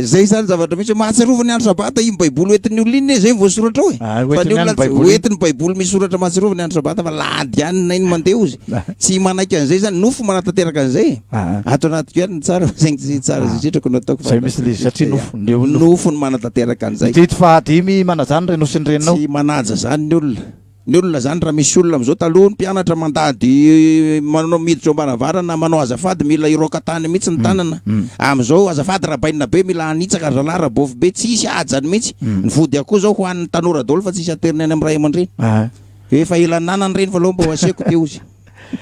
Zay zany zavatra misy mahatsiarovany andro sabata iny baiboly hoentin'ny olona iny zay voasoratra hoe fa ny olona hoentin'ny baiboly misoratra mahatsiarovany andro sabata fa lahady ihany na iny mandeha ozy tsy manaiky an'izay zany. Nofo manatanteraka an'izay ato anaty ihany tsara zegny tsara zitrako nataoko zay misy le satria nofo ny manatanteraka an'izay. Dity fahadimy manajany reno sy ny reninao tsy manaja zany ny olona zany raha misy olona am'izao taloha ny mpianatra mandady manao miditra ambaravarana manao azafady mila iroka tany mihitsy ny tanana. Am'izao azafady rabaina be mila anitsaka zalahy rabovy be tsisy ajany mihitsy. Ny vody akoho zao ho an'ny tanora daholo fa tsisy aternany amin'ny ray aman-dreny. Efa ela nanany reny fa aloha mba ho aseko teo izy.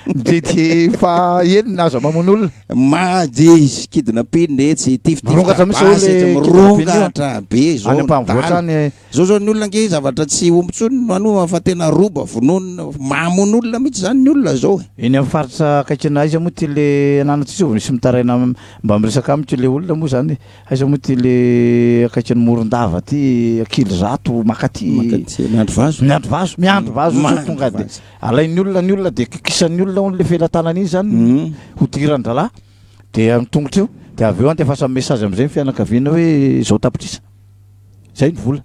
Dety fa eny naza mamono olona de izy kidina pinetsy Mirongatra mihitsy olo le mirongatra be zao any ampamvoatra any zao zao ny olona nge zavatra tsy ombotsony mano fa tena roba vonona mamon' olona mihitsy zany ny olona zao eny amin'ny faritra akaikina aiza moa ty le anana ty zao nisy mitaraina mba miresaka amitsy le olona moa zany aiza moa ty le akaikin'ny morondava ty akily zato makaty miandro vazo zao tonga de alain'ny olona de kikisan'ny olona on le felatana iny zany hodirandrala de amin'ny tongotra io de avy eo antefasa message am'izay ny fianakaviana hoe zao tapitrisa zay ny vola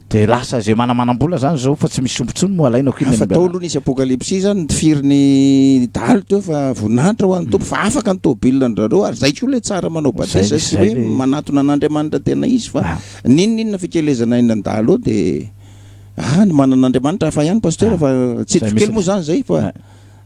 de lasa zay manamanam-bola zany zao fa tsy misy sombotsony moa alaina fa tao aloha nisy apokalypsy zany nifiriny dalo teo fa voninahitra ho an'ny tompo fa afaka ny tôbilina andrareo ary zay ko le tsara manao batisa sy hoe manatona an'Andriamanitra tena izy fa ninona fikelezana iny an-dalo de ny manan'Andriamanitra hafa ihany pasteur fa tsy kely moa zany zay fa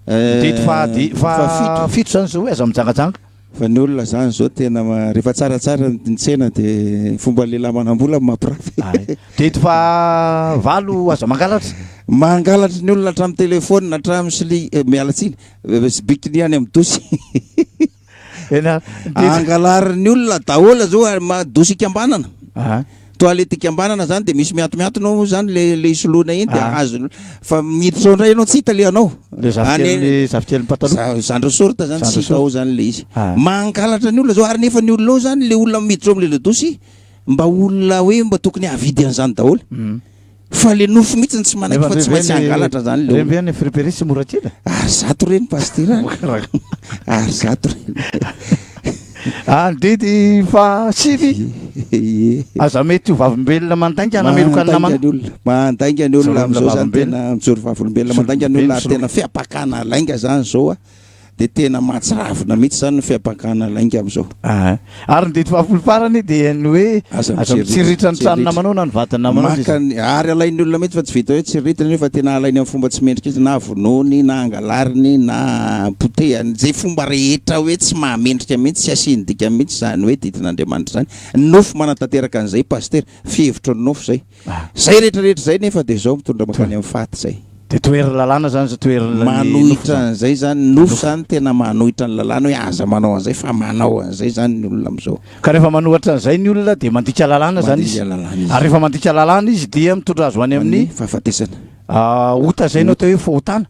fa fito zany zao hoe aza mijangajanga fa ny olona zany zao tena rehefa tsaratsara nitsena de fomba lehilahy manam-bola mampiravy dety fa valo aza mangalatra ny olona hatramin'ny telefôna hatramin'ny sili mialatsiny sy bikiny any amin'ny dosy angalarin'ny olona dahola zao dosy ikambanana toalety ikambanana zany de misy miatomiatonao zany le isoloana iny de azo fa miditra ndray ianao tsy hita le anao zavitely pataloha zandro sorta zany tsy hitao zany le izy mangalatra ny olona zao ary nefa ny olona ao zany le olona miditra am'le le dosy mba olona hoe mba tokony havidy an'izany daholo fa le nofo mihitsy tsy manaiky fa tsy maintsy angalatra zany le olona fripéry sy moratila ary zato reny pasteur ary zato reny andedy fa sivy aza mety ho vavolombelona mandainga nameloka ny namana mandainga ny olona am'izao zany tena mijoro vavolombelona mandainga ny olona ary tena fiapakana lainga zany zao de tena mahatsiravina mihitsy zany ny fiapakana lainga am'izao ary ndety vavolo farany de ny hoe aza mitsiritra ny trano namanao na ny vatany namanao ary alain'ny olona mihitsy fa tsy vita hoe tsiritrany fa tena alainy amin'ny fomba tsy mendrika izy na vonony na angalariny na potehany zay fomba rehetra hoe tsy mahamendrika mihitsy sy asiny dika mihitsy zany hoe ditin'Andriamanitra zany nofo manatanteraka an'izay pasteur fihevitra ny nofo zay rehetrarehetra zay nefa de zao mitondra makany amin'ny faty zay de toery lalàna zany manohitra an'izay zany nofo zany tena manohitra ny lalàna hoe aza manao an'izay fa manao an'izay zany ny olona am'izao ka rehefa manohitra an'izay ny olona de mandika lalàna zany izy ary rehefa mandika lalàna izy dia mitondra azo any amin'ny fahafatesana ota zay no atao hoe fahotana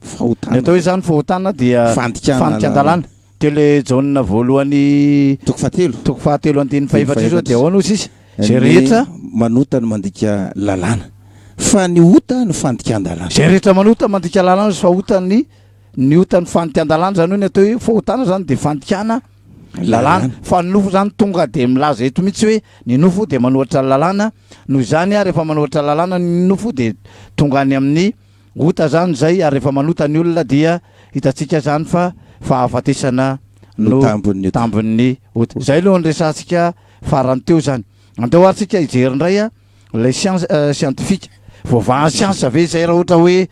ny atao hoe zany fahotana dia fandikan-dalàna teo le jaune voalohany toko fahatelo andiny faefatra zao de ao anozy izy zay rehetra manota no mandika lalàna fa ny ota ny fandikan-dalàna zay rehetra manota mandika lalàna fa ota ny ota ny fandikan-dalàna zany hoe ny atao hoe fahotana zany de fandikana lalàna fa ny nofo zany tonga de milaza eto mihitsy hoe ny nofo de manohatra lalàna noho zany rehefa manohatra lalàna ny nofo de tonga any amin'ny ota zany zay ary rehefa manota ny olona dia hitatsika zany fa fahafatesana no tambon'ny ota zay aloha nyresantsika farany teo zany andeo aritsika ijery indray le scientifique vaovahany science ave zay raha ohatra hoe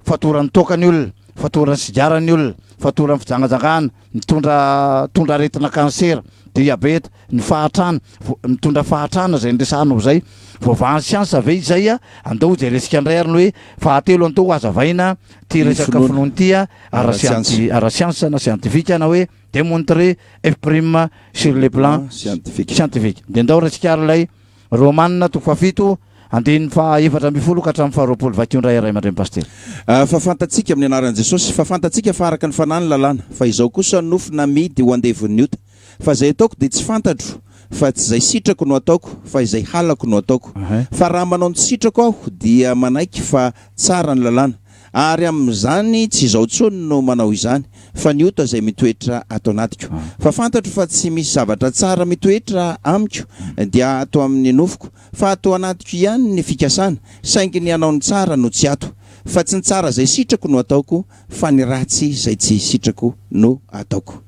fatoran'ny tokany olona fatoran'ny sigarany olona fatoran'ny fijangajangana mitondra aretina kansera diabeta ny fahatrana mitondra fahatrana zay ndresanao zay vaovahany science ave izay andao zay resika indray ary ny hoe fahatelo antao azavaina ty resaka finoany ty ara science na scientifique na hoe démontrer f' sur le plan scientifique de ndao resika ary lay romanina toko fafito andiny fa efatra ambifolo ka hatramin'ny faharoapolo vakio ndray ray aman-dreny pasteur fa fantatsika amin'ny anaran'i Jesosy fa fantatsika fa araka ny fanany lalàna fa izao kosa nofo namidy ho andevon'ny ota fa zay ataoko de tsy fantatro fa tsy zay sitrako no ataoko fa izay halako no ataoko fa raha manao ny sitrako aho dia manaiky fa tsara ny lalàna ary amin'izany tsy izao tsony no manao izany fa ny ota zay mitoetra ato anatiko fa fantatro fa tsy misy zavatra tsara mitoetra amiko dia ato amin'ny nofoko fa ato anatiko ihany ny fikasana saingy ny anao ny tsara no tsy ato fa tsy ny tsara zay sitrako no ataoko fa ny ratsy zay tsy sitrako no ataoko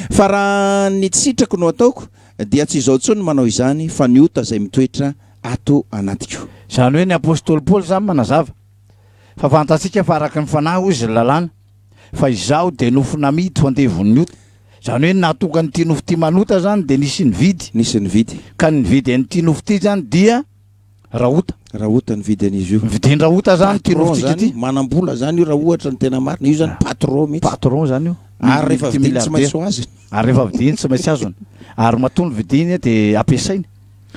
fa raha ny sitrako no ataoko dia tsy izao tsony manao izany fa ny ota zay mitoetra ato anatiko zany hoe ny apôstôly Paoly zany manazava fa fantatsika fa araka ny fanahy izy lalàna fa izao de nofo namidy ho andevon'ny ota zany hoe natonga nyty nofo ty manota zany de nisy ny vidy ka ny vidy an'ity nofo ty zany dia raha ota ny vidy an'izy io vidiny raha ota zany patron tianofitsika zany ty manam-bola zany io raha ohatra ny tena marina io zany patron mihitsy patron zany io ary rehefa vidiny tsy maintsy ho azy ary rehefa vidiny tsy maintsy azony ary matony vidiny de ampiasainy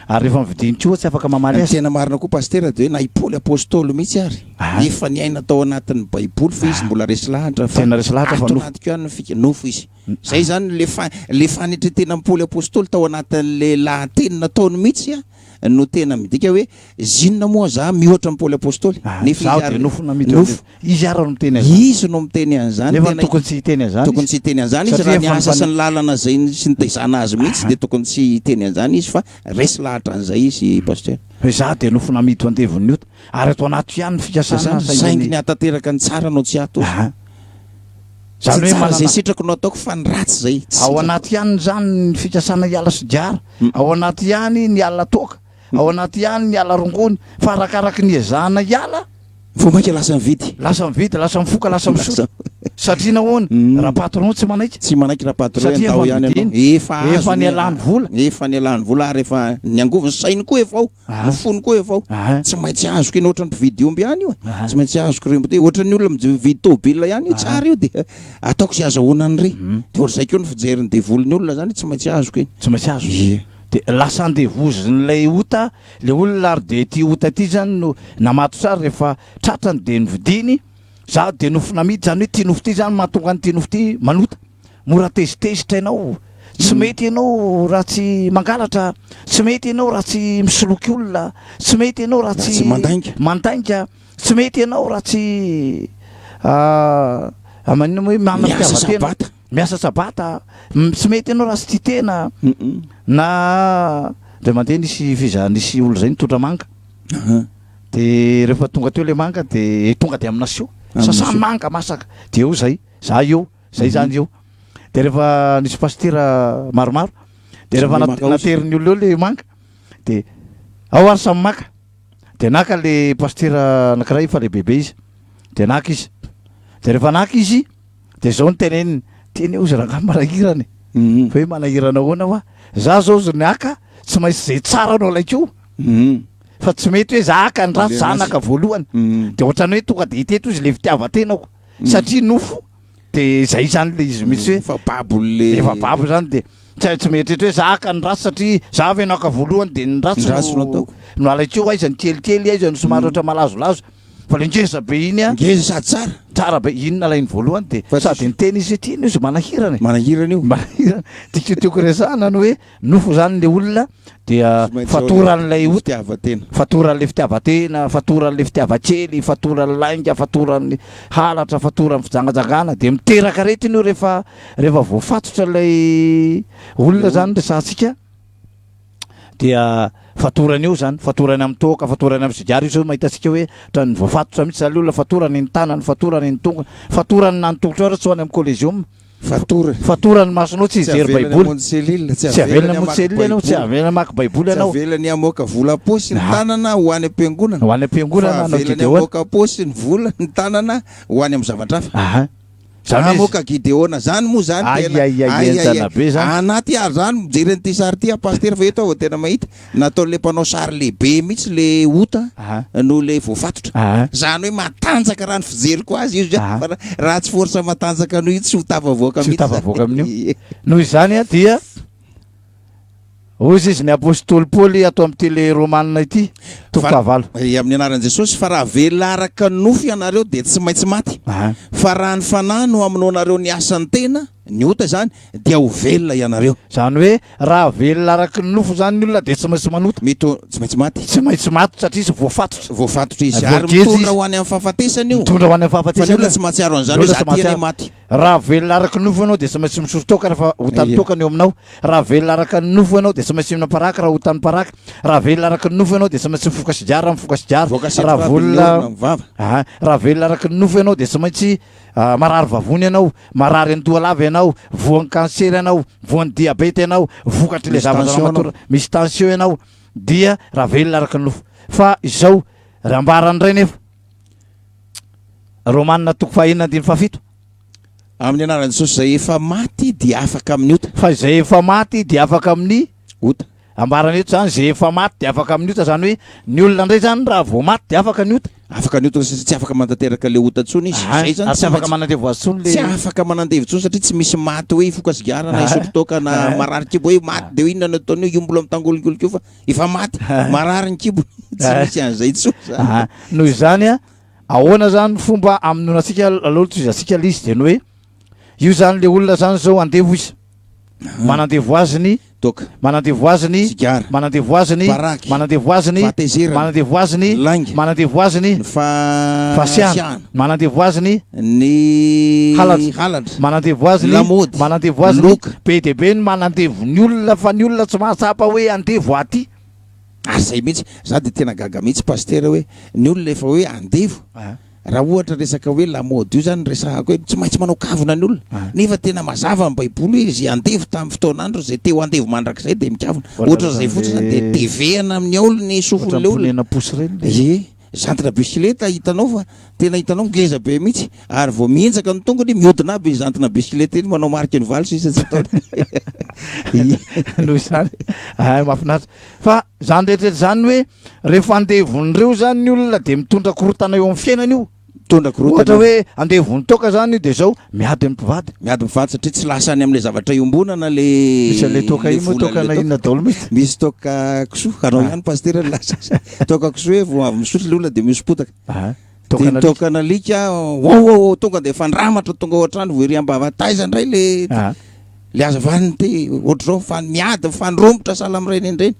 ary rehefa mividiny koa tsy afaka mamaly ny azy tena marina koa pastera de hoe na ipoly apôstôly mihitsy ary efa niaina tao anatin'ny baiboly fa izy mbola resy lahatra tena resy lahatra fa anaty ko ihany fika nofo izy zay zany le fanetretena ampoly apôstôly tao anatin'le lahateny nataony mihitsy no tena midika hoe zinona moa za mihoatra ampoly apôstôly nefa de nofona nofo izy ara no miteny izy no miteny an'izany nefa tokony tsy hiteny an'izany tokony tsy hiteny an'izany izy raha niasa sy ny lalana zay sy ny taizana azy mihitsy de tokony tsy hiteny an'izany izy fa resy lahatra an'izay izy pasteur hoe za de nofona mito andevony ota ary ato anaty ihany ny fikasana saingy ny atateraka ny tsara no tsy ato zany hoe zay sitrako no ataoko fa ny ratsy zay ao anaty ihany zany ny fikasana hiala sy diara ao anaty ihany ny ala toka ao anaty ihany ny ala rongony fa arakaraky ny ezahana hiala vo mainka lasa mividy lasa mividy lasa mifoka lasa misotra satria nahoana raha patron tsy manaiky tsy manaiky raha patron tao ihany anao efa ny alany vola efa ny alany vola ary efa ny angovony sainy koa efa ao ny fony koa efa ao tsy maintsy azoko iny ohatrany mpividy omby ihany io tsy maintsy azoko reo te ohatrany olona mividy tôbila ihany io tsara io de ataoko sy azahoanany re de ohatry zay keo ny fijeriny devoliny olona zany tsy maintsy azoko iny tsy maintsy azo de lasa andevozon'lay ota le olona ary de ty ota ty zany no namato sara rehefa tratrany de nividiny za de nofona mity zany hoe ty nofo ty zany mahatonga ny ty nofo ty manota mora tezitezitra ianao tsy mety ianao raha tsy mangalatra tsy mety ianao raha tsy misoloky olona tsy mety ianao raha tsy mandainga tsy mety ianao raha tsy amanina hoe mamapitiavatena miasa sabata tsy mety ianao raha sy ty tena na de mandeha nisy fiza nisy olo zay nitondra manga de rehefa tonga teo le manga de tonga de aminasio sasany manga masaka de eo zay za eo zay zany eo de rehefa nisy pastera maromaro de rehefa nateriny olo eo le manga de ao ary samy maka de naka le pastera anakiray fa le bebe izy de naka izy de rehefa naka izy de zao ny teneniny teny eo izy raha manahirany fa hoe manahirana ahoana hoa za zao zo niaka tsy maintsy zay tsara anao alaikeo fa tsy mety hoe za aka ny ratsy za naka voalohany de ohatrany hoe tonga de hiteto izy le fitiavatenako satria nofo de zay zany le izy mihitsy hoe efa babo zany de tsy mieritretra hoe za aka ny ratsy satria za avy naka voalohany de ny ratsy no alaikeo a izy ny kelikely a izy ny somary ohatra malazolazo fa le ngeza be iny a ngeza sady tsara tsara be iny nalainy voalohany de sady nyteny izy tiany izy manahirana manahirana io manahirana tiako tiako resahana no hoe nofo zany le olona dia fatoran'lay fitiavatena fatoran'le fitiavatena fatoran'le fitiavatsely fatoran'ny lainga fatoran'ny halatra fatoran'ny fijangajangana de miteraka retiny io rehefa voafatotra lay olona zany resahantsika dia fatorany eo zany fatorany amin'ny toka fatorany amin'ny sigara io zao mahitatsika hoe trany voafatotra mihitsy zany olona fatorany ny tanany fatorany ny tonga fatorany nanotongotra ara tsoany amin'ny collégium fatorany masonao tsy hijery baiboly tsy avelona monselila ianao tsy avelona maky baiboly ianao avelany amoaka vola posy ny tanana ho any am-piangonana ho any am-piangonana anao avelany amoaka posy ny vola ny tanana ho any amin'ny zavatra hafa zamoaka gideona zany moa zany tena be zany anaty ary zany mijery ny ty sary ty pastera fa eto tena mahita nataon'le mpanao sary lehibe mihitsy le ota no le voafatotra zany hoe matanjaka raha ny fijeriko azy io fa raha tsy forsa matanjaka noho io tsy ho tavavoaka amin'io noho izany a dia ozy izy ny apôstôly paoly ato amin'ny tele romanina ity tokavalo amin'ny anaran'i jesosy fa raha velona araka nofo ianareo de tsy maintsy maty fa raha ny fanahy no aminao anareo ny asany tena ny ota zany dia ho velona ianareo zany hoe raha velona araky ny nofo zany ny olona de tsy maintsy manota tsy maintsy maty tsy maintsy maty satria izy voafatotra izy ary mitondra ho any amin'ny fahafatesany io mitondra ho any amin'ny fahafatesany olona tsy mahatsiaro an'izany hoe za tiany maty raha velona araky ny nofo ianao de tsy maintsy misotro toka rehefa hotany tokany eo aminao raha velona araky ny nofo ianao de tsy maintsy mihina paraka raha hotany paraka raha velona araky ny nofo ianao de tsy maintsy mifoka sidiara mifoka sidiara raha velona araky ny nofo ianao de tsy maintsy marary vavony ianao marary andohalava ianao voan'ny kansery ianao voan'ny diabety ianao vokatry le zavatra misy tension ianao dia raha velona araky ny nofo fa izao raha ambarany ray nefa romanina toko fahaenina andiny fahafito amin'ny anaran'i Jesosy zay efa maty dia afaka amin'ny ota fa zay efa maty dia afaka amin'ny ota ambarana eto zany zay efa maty de afaka amin'ota zany hoe ny olona ndray zany raha vao maty de afaka ny ota afaka ny ota tsy afaka mantanteraka le otantsony izy zay zany tsy afaka manandevo azy tsy afaka manandevo tsony satria tsy misy maty hoe ifokasigara na isotrotoka na marary kibo hoe maty de inona nataony io mbola mitangolokolo kio fa efa maty marary ny kibo tsy misy an'izay tsony noho izany ahoana zany fomba aminona atsika aloha toy atsika le izy de ny hoe io zany le olona zany zao andevo izy manandevo aziny toka manandevo aziny sigara manandevo aziny Baraky. manandevo aziny Fatezerana. manandevo aziny Langy. manandevo aziny fasiana manandevo aziny ny halatra manandevo aziny Lamody. manandevo aziny Loka. be de be ny manandevo ny olona fa ny olona tsy mahatsapa hoe andevo aty ary zay mihitsy za de tena gaga mihitsy pasteur hoe ny olona efa hoe andevo raha ohatra resaka hoe lamody io zany resahako hoe tsy maintsy manao kavina ny olona nefa tena mazava ny baiboly hoe izy andevo tamin'ny fotoanandro zay teo andevo mandrakizay de mikavina ohatra zay fotsiny zany de tevehana amin'ny aolo ny sofon'le olona posy reny jantina bisikileta hitanao fa tena hitanao ngeza be mihitsy ary vao mienjaka ny tongony mihodina aby jantina bisikileta iny manao mariky ny valo sisa tsy ataony noho izany mahafinaritra fa zany rehetraretra zany hoe rehefa andevon'ireo zany ny olona de mitondra korotana eo amin'ny fiainana io mitondra korotana ohatra hoe andevony toka zany de zao miady amin'ny mpivady miady mivady satria tsy lasany amin'le zavatra iombonana le misy le toka io moa toka na inona daholo mihitsy misy toka kisoa anao ihany pasteur lasa toka kisoa hoe vao avy misotro le olona de misopotaka tokana lika tonga de fandramatra tonga ao an-trano vo ery ambava taiza indray le azavany te ohatr'izao fa miady fandrombotra sahala amin'ireny indreny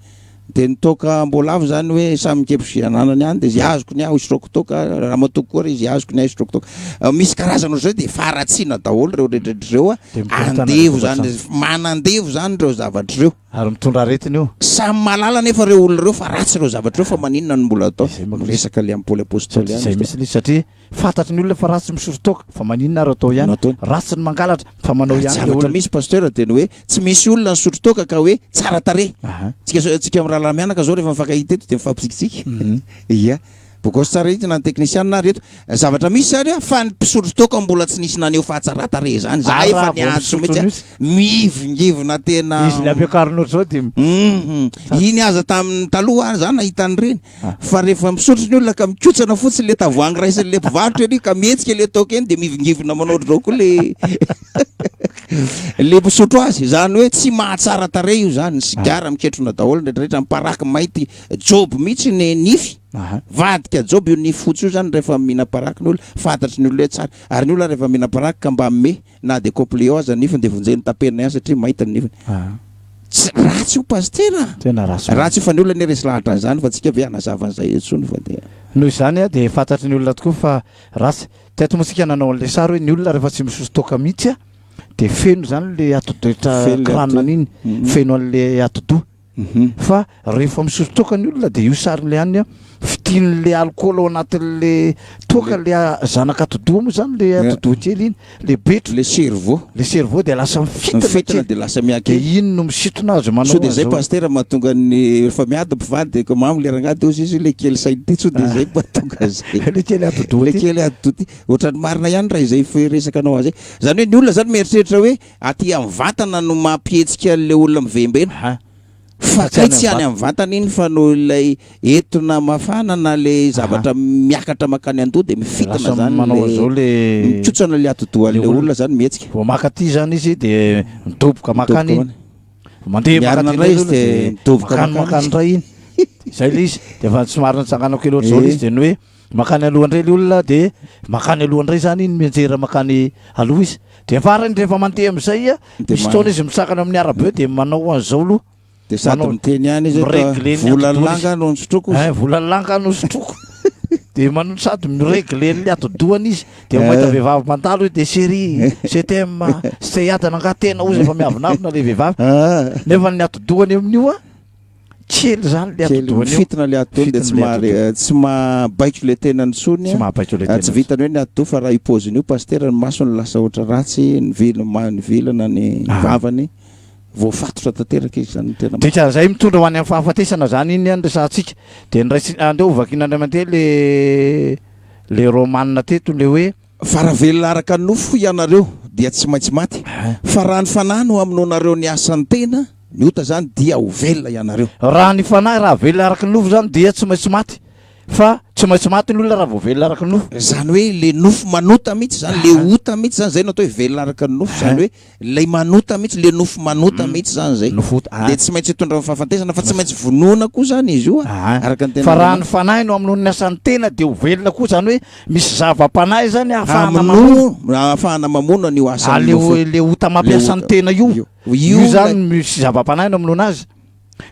de nitoka mbola avy zany hoe samy mikepisiananany ihany de izy azoko ny aho isoroako toka raha matoko koa izy azoko ny aho isoroako toka misy karazana zao de faratsiana daholo reo rehetrarehetrareo andevo zany manandevo zany reo zavatra reo ary mitondra aretiny io samy malala nefa reo olona reo fa ratsy reo zavatra reo fa maninona no mbola atao resaka le ampoly apôstôly zay misy le satria fantatry ny olona fa ratsy misorotoka fa maninona ary atao ihany ratsy ny mangalatra fa manao ihany zavatra misy pasteur de ny hoe tsy misy olona nisorotoka ka hoe tsara tare tsika raha mianaka zao rehefa mifankahita eto de mifampitsikitsiky ia bokosy tsara hity na ny teknisiana na reto zavatra misy zany fa ny mpisorotoka mbola tsy nisy naneo fahatsaratare zany za efa niantso mihitsy mivingivina tena izy le ampiakarinao zao de iny aza tamin'ny taloha any zany nahitany reny fa rehefa misotro ny olona ka mikotsana fotsiny le tavoangy raisiny le mpivarotra eny ka mihetsika le toka eny de mivingivina manao ohatr'izao koa le misotro azy zany hoe tsy mahatsara tare io zany sigara miketrona daholo ndraitrarehetra miparaky mainty job mihitsy ny nify vadika job io nify fotsy io zany rehefa mihina-paraky ny olona fantatry ny olona hoe tsara ary ny olona rehefa mihina-paraky ka mba me na de complet ao aza nifiny de vonjeny tapelina ihany satria mahita ny nifiny ratsy io pasteur tena ratsy io fa ny olona ny resy lahatra zany fa tsika ve anazavan'izay etsony fa de noho izany de fantatry ny olona tokoa fa ratsy teto motsika nanao an'le sary hoe ny olona rehefa tsy misosotoka mihitsy de feno zany le atodotra kranany iny feno an'le atodo fa rehefa misosotoka ny olona de io saryle hany fitian'le alcool ao anatin'le toka le zanaka atodoa moa zany le atodoa kely iny le betro le cerveau de lasa mifitana de lasa miake de iny no misitona azy manao de zay pasteur mahatonga ny rehefa miady mpivady de ko mamy leragnaty ozy izy le kely sainy ty so de zay mahatonga zay le kely atodoa le kely atodoa ty ohatrany marina ihany raha izay resaka anao azy zany hoe ny olona zany mieritreritra hoe aty amin'ny vatana no mampihetsika le olona mivembena fa kay tsy any amin'ny vatana iny fa no ilay etona mafana na le zavatra miakatra makany an-doha de mifitana zany manao zao le mikotsana le atodoa le olona zany mihetsika vao makaty zany izy de midoboka makany iny mandeha makany izy de midoboka makany ray iny zay le izy de fa somary nitsanganao kely ohatry zao le izy de ny hoe makany alohandray le olona de makany alohandray zany iny mianjera makany aloha izy de farany rehefa mandeha am'izay misy taona izy misakana amin'ny arabe de manao an'izao aloha de sady miteny ihany izy volalanga no sotroko volalanga no sotroko de manao sady miregle le atodoany izy de mahita vehivavy mandalo de série CTM sy adana nga tena ozy efa miavinavina le vehivavy nefa ny atodoany amin'io kely zany le atodoany fitana le atodoany de tsy mahabaitro le tenany sony tsy vitany hoe ny atodo fa raha ipoziny io pasteur ny masony lasa ohatra ratsy ny vilana ny vavany voafatotra tanteraka izy zany tena dika zay mitondra ho any amin'ny fahafatesana zany iny any resantsika de ndraisy andeo ovakin'Andriamanitra le romanina teto le hoe faravelona araka nofo ianareo dia tsy maintsy maty fa raha ny fanahy no aminao nareo ny asan'ny tena ny ota zany dia ho velona ianareo. Raha ny fanahy raha velona araky ny nofo zany dia tsy maintsy maty, fa tsy maintsy maty ny olona raha vao velona araky ny nofo. Zany hoe le nofo manota mihitsy zany, le ota mihitsy zany zay no atao hoe velona araky ny nofo, zany hoe le manota mihitsy, le nofo manota mihitsy zany zay. De tsy maintsy hitondra fahafatesana fa tsy maintsy vonoina koa zany izy io araka ny tena. Fa raha ny fanahy no amin'ny asan'ny tena de ho velona koa, zany hoe misy zava-panahy zany ahafahana mamono an'io asan'ny nofo. Le ota mampiasa ny tena io zany misy zava-panahy no amonoana azy.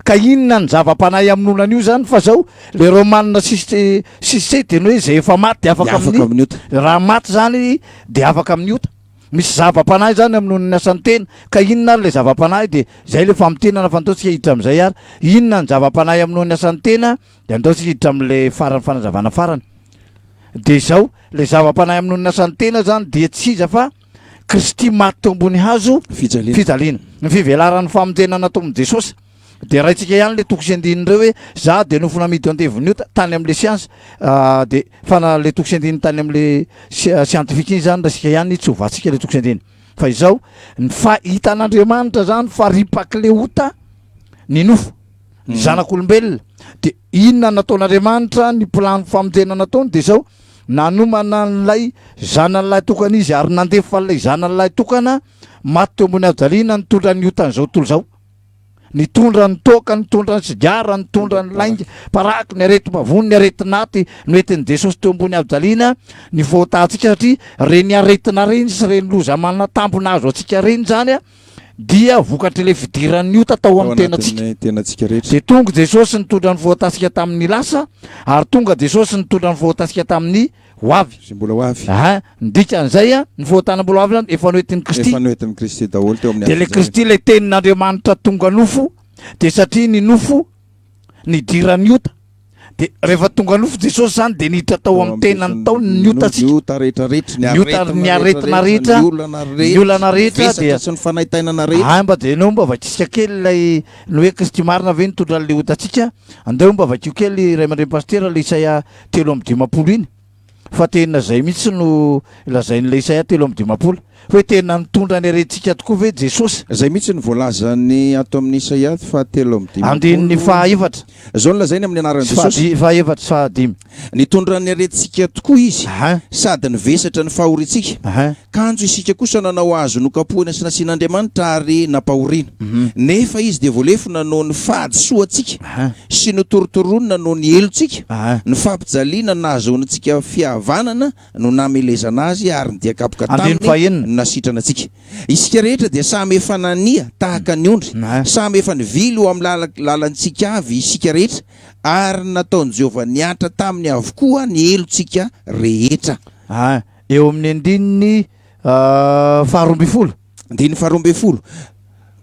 Ka inona ny zava-panahy amononana io zany fa zao le romanina sisy de hoe zay efa maty de afaka amin'ny ota. Raha maty zany de afaka amin'ny ota. Misy zava-panahy zany amononany asan'ny tena. Ka inona ary le zava-panahy de zay le famitenana fa antaontsika hiditra am'izay ary. Inona ny zava-panahy amononany asan'ny tena de antaontsika hiditra am'le farany fanazavana farany. De zao le zava-panahy amononany asan'ny tena zany de tsy iza fa Kristy maty teo ambony hazo fijaliana. Ny fivelaran'ny famonjenana tao amin'i Jesosy. De rahaitsika ihany le toko sy andininy reo hoe za de nofo namidy antevony ota tany am'le siansa de fana le toko sy andininy tany am'le scientifique iny zany rasika ihany tsy hovatsika le toko sy andininy. Fa izao ny fahitan'Andriamanitra zany faripaky le ota ny nofo ny zanak'olombelona. De inona nataon'Andriamanitra ny plano famonjenana ataony de zao nanomana n'lay zanan'lay tokana izy ary nandefa l'lay zanan'lay tokana maty teo ambony avijaliana nitondra ny otan'izao tontolo zao. Nitondra ny toka, nitondra ny sigara, nitondra ny lainga, paraky, ny areti-mavony, ny areti-naty noentin'i Jesosy teo ambony avijaliana ny voatantsika satria reny aretina reny sy reny loza manatambona azo atsika reny zany dia vokatry le fidiran'ny ota tao amin'ny tenatsika rehetra. De tonga Jesosy nitondra ny voatantsika tamin'ny lasa ary tonga Jesosy nitondra ny voatantsika tamin'ny hoavy. Sy mbola hoavy. Ndika an'izay ny voatana mbola hoavy zany efa noentin'ny Kristy. Efa noentin'ny Kristy daholo teo amin'ny. De le Kristy le tenin'Andriamanitra tonga nofo de satria ny nofo ny diran'ny ota. De rehefa tonga nofo Jesosy zany de niditra tao amin'ny tenany tao ny otatsika. Ny ota rehetrarehetra, ny aretina rehetra, ny olana rehetra dia sy ny fanahitainana rehetra. Mba de enao mba vakitsika kely lay no hoe Kristy marina ve nitondra le otatsika. Andeo mba vakio kely ray aman-dreny pastera le Isaia 3:10 iny. Fa tena zay mihitsy no lazain'le Isaia 3:10 hoe tena nitondra ny aretintsika tokoa ve Jesosy. Zay mihitsy ny voalazany ato amin'ny Isaia 3:10. Andininy fahaefatra. Zao nolazainy amin'ny anaran'i Jesosy. Fahaefatra sy fahadimy. Nitondra ny aretintsika tokoa izy sady nivesatra ny fahoritsika. Kanjo isika kosa nanao azo nokapohina sy nasian'Andriamanitra ary napahoriana. Nefa izy de voalefona noho ny fahadisoantsika sy ny torotoronina noho ny elontsika. Ny fampijaliana nahazoantsika fihavanana no namelezana azy ary nidiakapoka taminy nasitrana antsika. Isika rehetra dia samy efa nania tahaka ny ondry, samy efa nivily eo amin'ny lalantsika avy isika rehetra ary nataon'i Jehovah niatra taminy avokoa ny elontsika rehetra. Eo amin'ny andininy 12. Andininy 12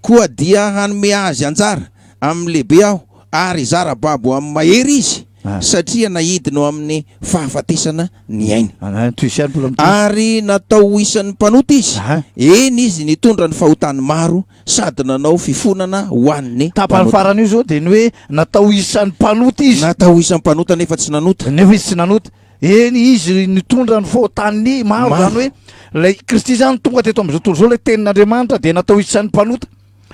koa dia hanome azy anjara amin'ny lehibe aho ary zara-babo amin'ny mahery izy. Satria nahidina amin'ny fahafatesana ny aina. Ary natao isan'ny mpanota izy. Eny izy nitondra ny fahotany maro sady nanao fifonana ho an'ny tapany farany io zao de ny hoe natao isan'ny mpanota izy. Natao isan'ny mpanota nefa tsy nanota. Nefa izy tsy nanota. Eny izy nitondra ny fahotany maro zany hoe lay Kristy zany tonga teto amin'izao tontolo zao le tenin'Andriamanitra de natao isan'ny mpanota.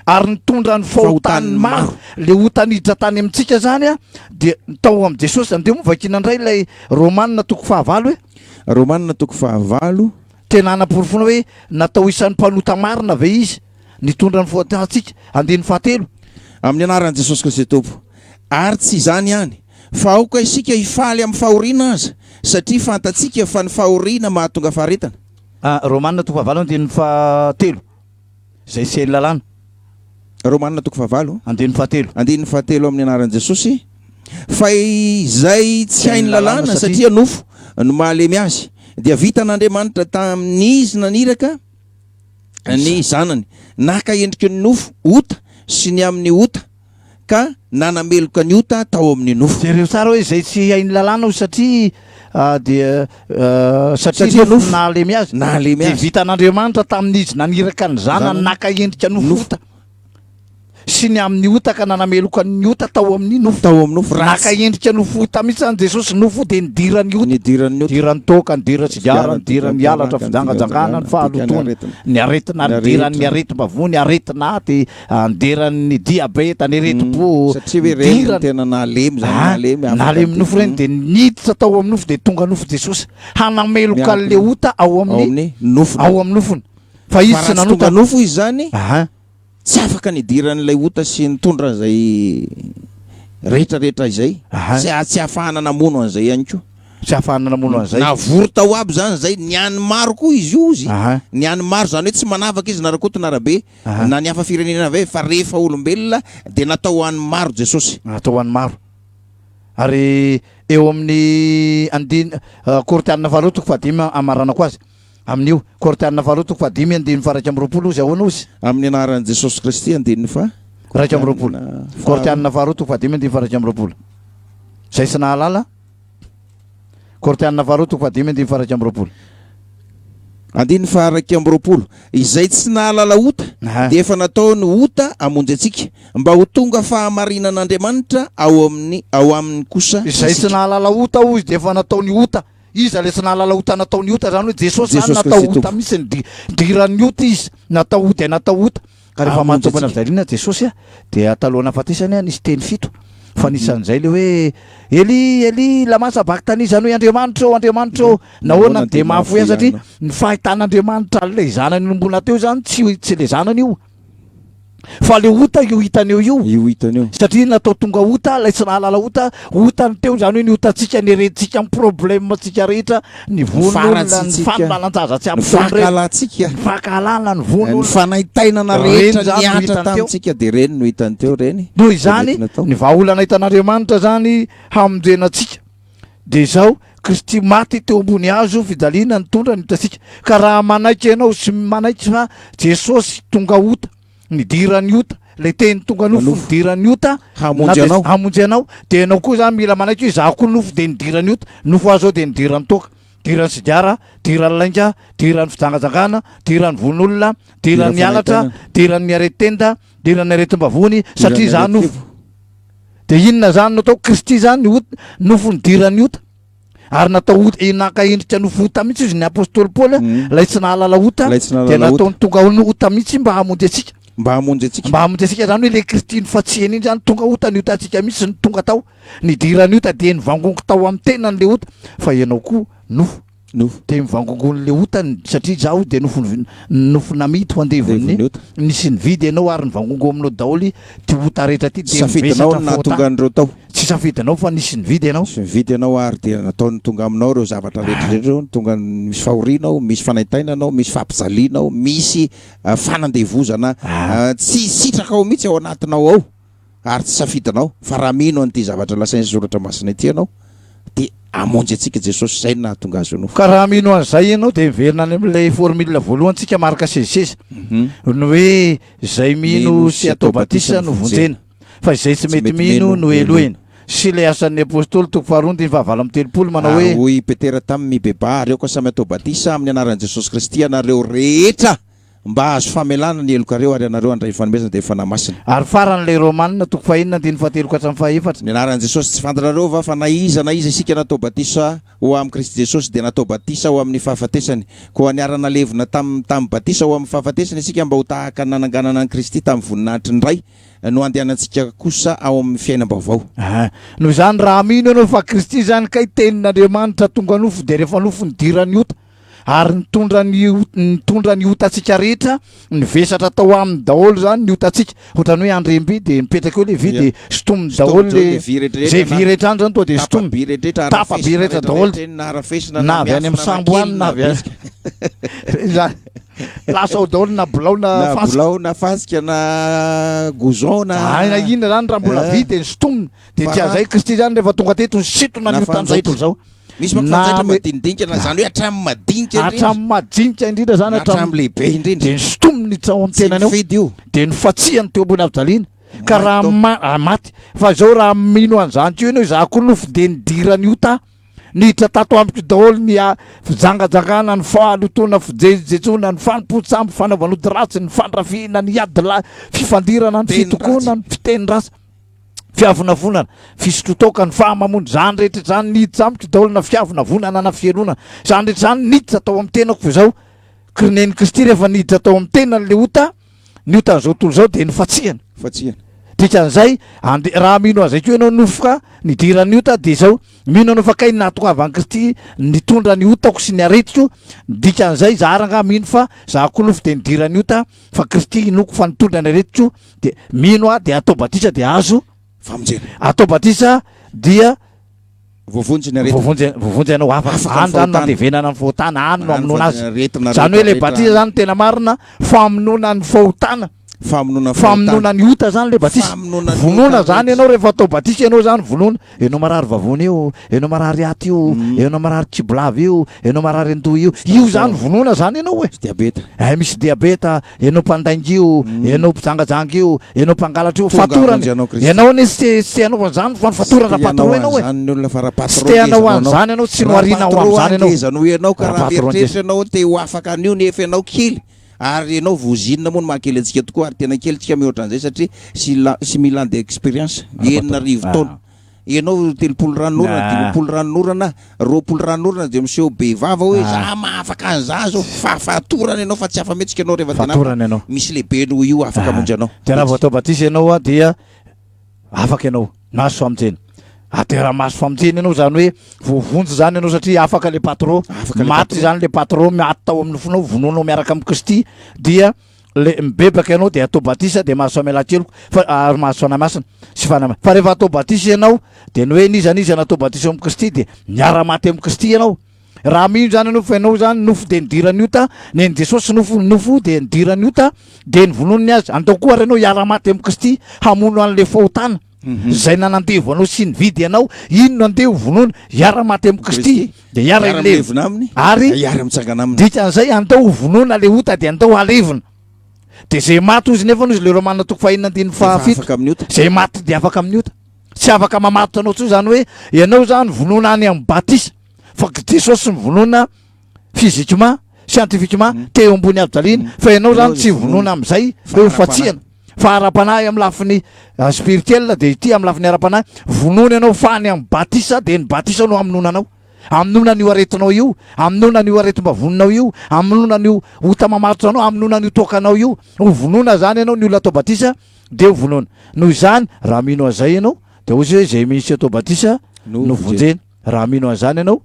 Ary nitondra ny fahotany maro le otaniditra tany amintsika zany de tao amin'ny Jesosy. Andeo moa vakina indray lay Romanina 9:9 hoe Romanina 9:9 tena naporofona hoe natao isan'ny mpanota marina ve izy nitondra ny fahotantsika. Andininy 7 amin'ny anaran'i Jesosy Kristy Tompo. Ary tsy izany ihany fa aoka isika hifaly amin'ny fahoriana aza satria fantatsika fa ny fahoriana mahatonga faharetana. Romanina 9:9 andininy 7 zay sy lalàna. Romanina 9:9 andininy 7. Andininy 7 amin'ny anaran'i Jesosy. Fa izay tsy hainy lalàna satria nofo no mahalemy azy dia vitan'Andriamanitra tamin'izy naniraka ny zanany naka endriky ny nofo ota sy ny amin'ny ota ka nanameloka ny ota tao amin'ny nofo. Jereo tsara hoe izay tsy hainy lalàna satria dia satria nofo nahalemy azy. Nahalemy azy. Vitan'Andriamanitra tamin'izy naniraka ny zanany naka endrika nofo ota. sy ny amin'ny ota ka nanameloka ny ota tao amin'ny nofo naka endrika nofo ota mihitsy zany Jesosy nofo de nidirany ota dirany toka nidira tsigara nidira ny alatra fijangajangana ny fahalotona ny aretina nidirany ny aretim-bavony aretina de nidirany diabeta ny aretim-po nalemy nofo reny de niditra tao amin'ny nofo de tonga nofo Jesosy hanameloka an'le ota ao amin'ny nofony fa izy tsy nanota nofo izy zany tsy afaka nidiran'ilay ota sy nitondra zay rehetrarehetra izay tsy ahafahana namono an'izay ihany koa tsy ahafahana namono an'izay navory tao aby zany zay niany maro koa izy io izy niany maro zany hoe tsy manavaka izy narakoto narabe na ny hafa firenena ave fa rehefa olombelona de natao any maro Jesosy natao any maro ary eo amin'ny Korinthiana faharotoko fadimy amaranako azy amin'io Korinthiana faharotoko fadimy andiny faraiky amby roapolo izy ahoana ozy amin'ny anaran'i Jesosy Kristy andiny fa raiky amby roapolo Korinthiana faharotoko fadimy andiny faraiky amby roapolo zay sy nahalala Korinthiana faharotoko fadimy andiny faraiky amby roapolo andiny faraiky amby roapolo izay tsy nahalala ota de efa nataony ota amonjy atsika mba ho tonga fahamarinan'Andriamanitra ao aminy kosa izay tsy nahalala ota o izy de efa nataony ota izy ale tsy nahalala ota nataony ota zany hoe Jesosy zany natao ota misy nidirany ota izy natao ota natao ota ka rehefa manotombana fizarina Jesosy de atalohana fatisany nisy teny fito fa nisan'izay le hoe Eli lama sabachthani zany hoe Andriamanitra nahoana de mafo ihany satria ny fahitan'Andriamanitra le zanany nombona teo zany tsy le zanany io fa le ota io hitaneo io satria natao tonga ota lay tsy nahalala ota ny teo zany hoe ny otantsika ny herentsika ny problèmetsika rehetra ny vonona ny fanomanan-jaza tsy fahakalana ny vonona ny fanaitainana rehetra niatra tamintsika de reny no hitany teo reny noho izany ny vahaolana hitan'Andriamanitra zany hamonjenantsika de zao Kristy maty teo ambony hazo fijaliana nitondra ny hitantsika ka raha manaiky ianao sy manaiky fa Jesosy tonga ota nidirany ota le teny tonga nofo nidirany ota hamonjy anao de anao koa zany mila manaiky hoe za koa nofo de nidirany ota nofo azo de nidirany toka dirany sigara dirany lainga dirany fijangajangana dirany von'olona dirany alatra dirany aretin-tenda dirany aretim-bavony satria za nofo de inona zany natao Kristy zany nofo nidirany ota ary natao naka endrika nofo ota mihitsy izy ny apôstôly Paoly lay tsy nahalala ota de nataony tonga ota mihitsy mba hamonjy atsika zany hoe le Kristy ny fatsiany iny zany tonga ota ny otantsika mihitsy ny tonga tao nidirany ota de nivangongo tao amin'ny tenany le ota fa ianao koa nofo de mivangongony le ota satria zaho de nofo namity ho andevony nisy nividy ianao ary nivangongo aminao daholy ty ota rehetra ty de safidinao nahatonga an'ireo tao tsy safidinao fa nisy nividy ianao ary de nataony tonga aminao reo zavatra rehetrarehetra tonga misy fahorinao misy fanaitainanao misy fampijalianao misy fanandevozana tsy sitraka ao mihitsy ao anatinao ao ary tsy safidinao fa raha mino an'ity zavatra lasainy soratra masina ity ianao de amonjy atsika Jesosy zay nahatonga azy nofo ka raha mino an'izay ianao de miverina any amin'ilay formule voalohantsika maraka 16 ny hoe zay mino sy atao batisa no vonjena fa izay tsy mety mino no elohena sy le asan'ny apôstôly toko faharondiny fahavalo amby telopolo manao hoe hoy Petera tamin'ny mibeba reo ka samy atao batisa amin'ny anaran'i Jesosy Kristy anareo rehetra mba azo famelana ny elokareo ary anareo andray fanomezana de efa namasina ary faran'ilay Romanina toko fahinina andiny fahatelo ka hatramin'ny fahaefatra ny anaran'i Jesosy tsy fantanareo va fa na iza isika natao batisa ho amin'ny Kristy Jesosy de natao batisa ho amin'ny fahafatesany koa niarana levina tamin'ny batisa ho amin'ny fahafatesany isika mba ho tahaka nananganana an'i Kristy tamin'ny voninahitry ny ray no andehanantsika kosa ao amin'ny fiainam-baovao noho izany raha mino ianao fa Kristy zany kay tenin'Andriamanitra tonga nofo de rehefa nofo nidirany ota ary nitondra ny otantsika rehetra nivesatra tao amin'ny daholo zany ny otantsika ohatrany hoe andremby de mipetraka eo le vy de sotominy daholo le zay vy rehetra any zany to de sotomy tapaby rehetra daholo na avy any amin'ny sambo any na avy lasa ao daholo na bolao na fasika na gozon na inona zany raha mbola vy de sotominy de tia zay Kristy zany rehefa tonga teto ny sitona ny otan'izay toy zao misy mampifanjaitra madinidinika na zany hoe hatramin'ny madinika indrindra zany hatramin'ny lehibe indrindra de ny sotominy tsao amin'ny tenany eo de ny fatsiany teo ambony avijaliana ka raha maty fa zao raha mino an'izany teo ianao za koa nofo de nidirany ota niditra tato amiko daholo ny fijangajangana ny fahalotona fijejejona ny fanompotsamy fanaovanody ratsy ny fandrafina ny adila fifandirana ny fitokoana ny fiteny rasa fiavonavonana fisotrotoka ny fahamamondy zany rehetra zany niditra amiko daholo na fiavonavonana na fianonana zany rehetra zany niditra tao amin'ny tenako fa zao Kirneny Kristy rehefa niditra tao amin'ny tenany le ota ny otan'izao tontolo zao de ny fatsiana dikan'izay raha mino azay ko ianao nofoka nidirany ota de zao mino anao fa kay natongavan'i Kristy nitondra ny otako sy ny aretiko dikan'izay za ranga mino fa za koa nofo de nidirany ota fa Kristy inoko fa nitondra ny aretiko de mino a de atao batisa de azo atao batisa dia voavonjy ny aretina voavonjy anao afaka any zany nandevenana ny fahotana any no hamonoana azy zany hoe le batisa zany tena marina famonoana ny fahotana famonoana ny ota zany le batisa vonona zany ianao rehefa atao batisa ianao zany vonona enao marary vavony io enao marary aty io enao marary kibolava io enao marary andoha io zany vonona zany ianao hoe misy diabeta enao mpandaingy io enao mpijangajanga io enao mpangalatra io fatorany ianao ny sy anao an'izany fa ny fatorana patron ianao hoe sy te anao an'izany ianao tsy noarina ao am'izany ianao ianao ka raha mieritreritra ianao te ho afaka an'io nefa ianao kely ary ianao vozinina moa no mahakely antsika tokoa ary tena kely tsika mihoatra an'izay satria sy mila de expérience 9 taona ianao 3 ranonorana 10 ranonorana 2 ranonorana de monsieur bevava hoe za mahafaka an'za zao fahatorana ianao fa tsy afa-metsika ianao rehefa tena misy lehibe no io afaka amonjy anao de raha vao atao batisa ianao a dia afaka ianao maso famojena de raha maso famojena ianao zany hoe voavonjy zany ianao satria afaka le patron maty zany le patron maty tao amin'ny fonao vononao miaraka amin'ny Kristy dia le mibebaka ianao de atao batisa de mahaso amelan-keloko fa mahaso anamasina sy fanama fa rehefa atao batisa ianao de ny hoe nizanizana atao batisa amin'ny Kristy de miara-maty amin'ny Kristy ianao raha mino zany anao fa ianao zany nofo de nidirany ota neny Jesosy nofo de nidirany ota de ny vononony azy andao koa ianao hiara-maty amin'ny Kristy hamono an'le fahotana zay nanandevo anao sy nividy ianao ino no andeha vonona hiara-maty amin'ny Kristy de hiara-ilevina aminy ary hiara-mitsangana aminy dikan'izay andao vonona le ota de andao alevina de zay maty ozy nefa nozy le Romana toko fahinina andiny fafito zay maty de afaka amin'ny ota tsy afaka mamatotra anao tso zany hoe ianao zany vonona any amin'ny batisa fa Jesosy ny vonona physiquement scientifiquement teo ambony avjalina fa ianao zany tsy vonona am'izay hoe fatsiana fa ara-panahy amin'ny lafiny spirituel de ity amin'ny lafiny ara-panahy vonona ianao fa any amin'ny batisa de ny batisa no amonona anao amonona n'io aretinao io amonona n'io aretim-bavononao io amonona n'io ota mamatotra anao amonona n'io tokanao io ho vonona zany ianao ny olona atao batisa de ho vonona noho izany raha mino an'izay ianao de ozy hoe zay misy atao batisa no vonjena raha mino an'izany ianao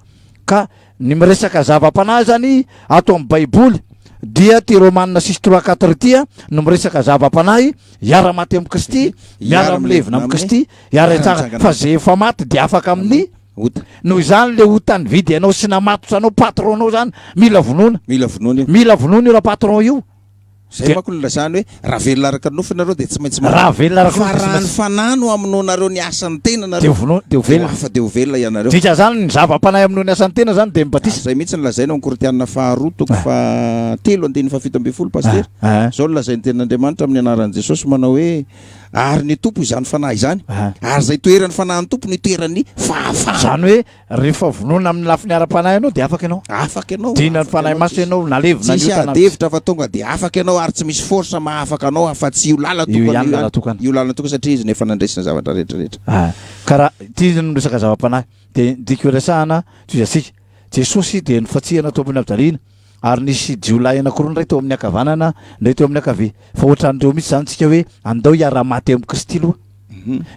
ka ny miresaka zava-panahy zany ato amin'ny baiboly dia ty Romanina 6:3-4 tya no miresaka zava-panahy hiara-maty amin'ny Kristy miara-milevina amin'ny Kristy hiara-itsanga fa zay efa maty de afaka amin'ny noho izany le otany vidy ianao sy namatotra anao patronao zany mila vonona io raha patron io zay manko lazany hoe raha velona araka nofo nareo de tsy maintsy raha velona araka fa raha ny fanahy no amononareo ny asan'ny tena nareo de ho velona fa de ho velona ianareo dika zany ny zava-panahy amonao ny asan'ny tena zany de mibatisa zay mihitsy ny lazaina amin'ny Korinthiana 2 toko 7:7 paster zao ny lazain'ny ten'Andriamanitra amin'ny anaran'i Jesosy manao hoe ary ny tompo izany fanahy izany ary zay toeran'ny fanahy ny tompo ny toerany fahafahana zany hoe rehefa vonona amin'ny lafiny ara-panahy ianao de afaka ianao dina ny fanahy maso ianao nalevina ny ota devitra fa tonga de afaka ianao ary tsy misy force mahafaka anao afa-tsy io lala tokana satria izy nefa nandresina zavatra rehetrarehetra karaha ty no resaka zava-panahy de diko resahana tozasika Jesosy de nofatsihana tao amin'ny avjalina ary nisy jiolahy anankiroa ndray teo amin'ny akavanana ndray teo amin'ny akavia fa ohatran'ireo mihitsy zany tsika hoe andao hiara-maty amin'ny Kristy loha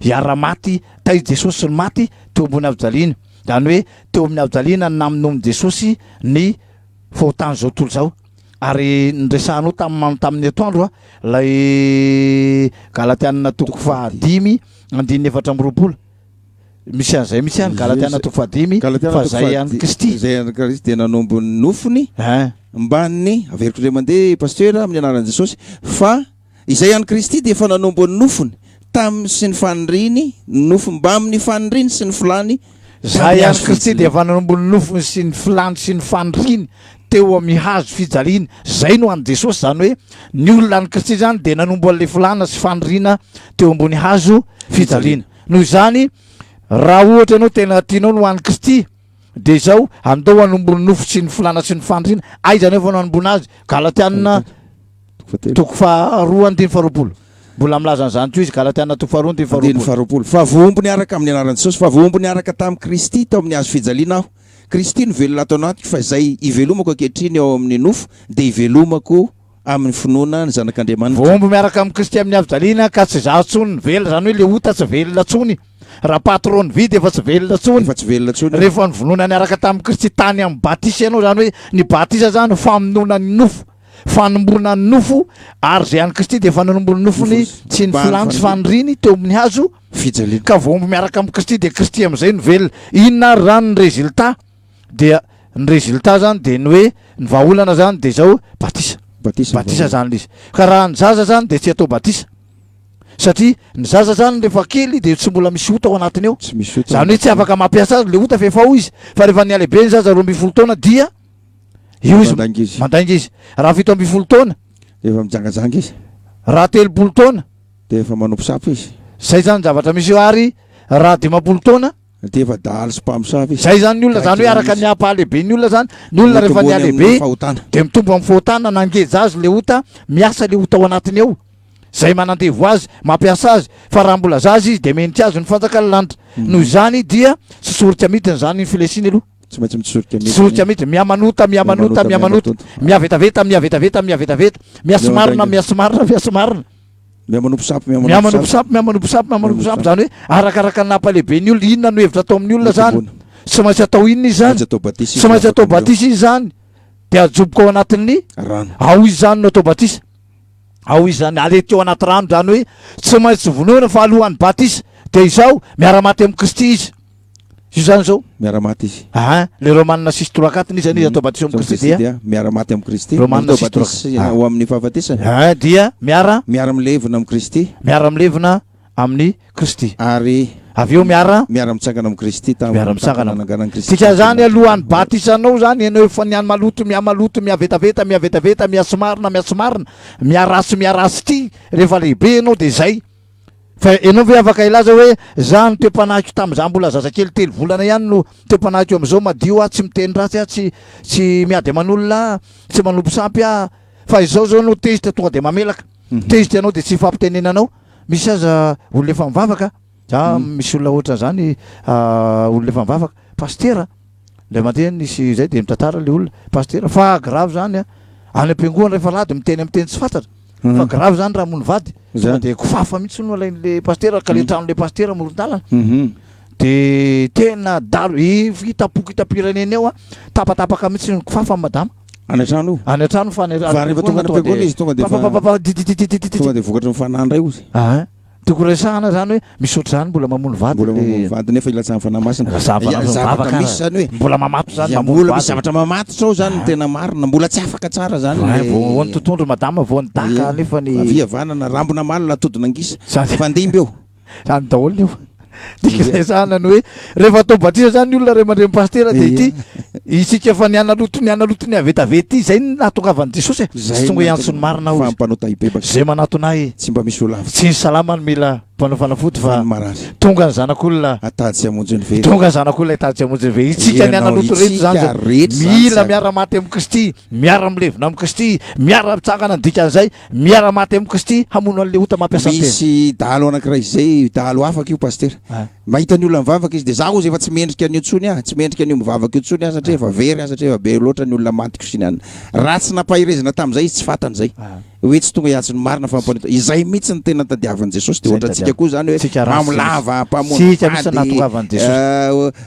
hiara-maty ta Jesosy ny maty teo ambony avjalina zany hoe teo amin'ny avjalina namonomy Jesosy ny fahotany zao tontolo zao ary nresahanao tamin'ny atoandro lay Galatiana toko 5:4 misy an'izay mihitsy any Galatiana toko 5 fa zay any Kristy de nanombony nofony mbaniny averiko ndray mandeha pasteur amin'ny anaran'i Jesosy fa izay any Kristy de efa nanombony nofony tamin'ny sy ny faniriny nofo mba amin'ny faniriny sy ny filany zay any Kristy de efa nanombony nofony sy ny filany sy ny faniriny teo amin'ny hazo fijaliana zay no any Jesosy zany hoe ny olona any Kristy zany de nanombo an'le filana sy fanirina teo ambony hazo fijaliana noho izany raha ohatra ianao tena tianao no any Kristy de zao andao anombony nofo sy ny filana sy ny fandrina aizany efa nanomboana azy galatiana toko faharoa andiny faharoapolo mbola milazana zany to izy galatiana toko faharoa andiny faharoapolo fa voombo niaraka amin'ny anaran'i Jesosy fa voombo niaraka tamin'ny Kristy tao amin'ny hazo fijaliana aho Kristy no velona atao anatiko fa izay ivelomako ankehitriny ao amin'ny nofo de ivelomako amin'ny finoana ny zanak'Andriamanitra voombo miaraka amin'ny Kristy amin'ny hazo fijaliana ka tsy za tsony velona zany hoe le ota tsy velona tsony raha patron vidy efa tsy velona tsony efa tsy velona tsony rehefa ny vonoana niaraka tamin'ny Kristy tany amin'ny batisy ianao zany hoe ny batisa zany famonoana ny nofo fanomboana ny nofo ary zay any Kristy de efa nanomboana ny nofony sy ny filany sy faniriny teo amin'ny hazo fijaliana ka voombo miaraka amin'ny Kristy de Kristy amin'izay no velona inona zany ny résultat dia ny résultat zany de ny hoe ny vahaolana zany de zao batisa zany izy ka raha ny zaza zany de tsy atao batisa satria ny zaza zany rehefa kely de tsy mbola misy ota ao anatiny eo zany hoe tsy afaka mampiasa azy le ota fa efa ao izy fa rehefa ny alehibe ny zaza 12 taona dia io izy mandainga izy raha 17 taona efa mijangajanga izy raha 30 taona de efa manompo izy zay zany zavatra misy eo ary raha 15 taona de efa dahalo sy mpamosavy izy zay zany ny olona zany hoe araka ny ampahalehibe ny olona zany ny olona rehefa ny alehibe de mitombo amin'ny fahotana nangeja azy le ota miasa le ota ao anatiny eo zay manandevo azy mampiasa azy fa raha mbola zazy izy de menitsy azy ny fanjakana lanitra noho izany dia tsy soritra mitiny zany ny filesiny aloha tsy maintsy mitsoritra mity miamanota miavetaveta miasimarina miamanompo sapy zany hoe arakaraka nampalehibe ny olona inona no hevitra atao amin'ny olona zany tsy maintsy atao inona izy zany tsy maintsy atao batisa izy zany de ajoboka ao anatin'ny ao izy zany no atao batisa ao izy zany alety eo anaty rano zany hoe tsy maintsy vonoana fa alohan'ny batisa de izao miaramaty amin'ny Kristy izy io zany zao miaramaty izy le Romanina 6:4 izy zany izy atao batisa amin'ny Kristy dia miaramaty amin'ny Kristy Romanina 6:4 ao amin'ny fahafatesana dia miara-milevina amin'ny Kristy miara-milevina amin'ny Kristy ary avy eo miara-mitsangana amin'ny Kristy miara-mitsangana tika zany alohan'ny batisanao zany ianao efa niany maloto miavetaveta miasimarina miarasy ty rehefa lehibe ianao de zay fa ianao ve afaka ilaza hoe za no toe-panahiko tamin'izah mbola zazakely 3 volana ihany no toe-panahiko amin'izao madio tsy miteny ratsy tsy miady aman'olona tsy manompo sampy fa izao zao no tezitra tonga de mamelaka tezitra ianao de tsy fampitenenanao misy aza olona efa mivavaka misy olona ohatra zany olona efa mivavaka pastera le mandeha nisy zay de mitantara le olona pastera fa grave zany any am-piangohana rehefa lahy de miteny tsy fantatra fa grave zany raha mono vady de kofafa mihitsy no alain'le pastera ka le tranon'le pastera moron-dalana de tena dalo itapoko-itapireneny eo tapatapaka mihitsy ny kofafa ny madama any an-trano fa rehefa tonga am-piangohana izy tonga de vokatra mifanandray ozy toko resahana zany hoe misaotra zany mbola mamono vady nefa ilatsahany fanahy masina zavaka misy zany hoe mbola mamato zany mbola misy zavatra mamatotra ao zany tena marina mbola tsy afaka tsara zany voany totondro madama voany daka nefa ny aviavanana rambona malina atodina angisa fandimby eo zany daholo io tika resahana ny hoe rehefa atao batisa zany ny olona ray mandre pastera de ity isika efa nianalotony avetavety zay natongavany Jesosy sy tonga iantsony marina zay manatonahy tsy mba misy olona tsy ny salama no mila mpanao fanafody fa tonga ny zanak'olona atady sy amonjy ny ve tonga ny zanak'olona atady sy amonjy ny ve isika nianaloto reto zany mila miara-maty amin'ny Kristy miara-milevina amin'ny Kristy miara-mitsangana ny dikan'izay miara-maty amin'ny Kristy hamono an'le ota mampiasa misy dahalo anankiray zay dahalo afaka io pastera mahita ny olona mivavaka izy de za ozy efa tsy mendrika an'io tsony tsy mendrika an'io mivavaka io tsony satria efa very satria efa be loatra ny olona mantiko siny any raha tsy napahirezana tamin'izay izy tsy fantan'izay hoe tsy tonga hiatsy ny marina fa mpanita izay mihitsy ny tena tadiavan'i Jesosy de ohatra tsika koa zany hoe mamolava mpamono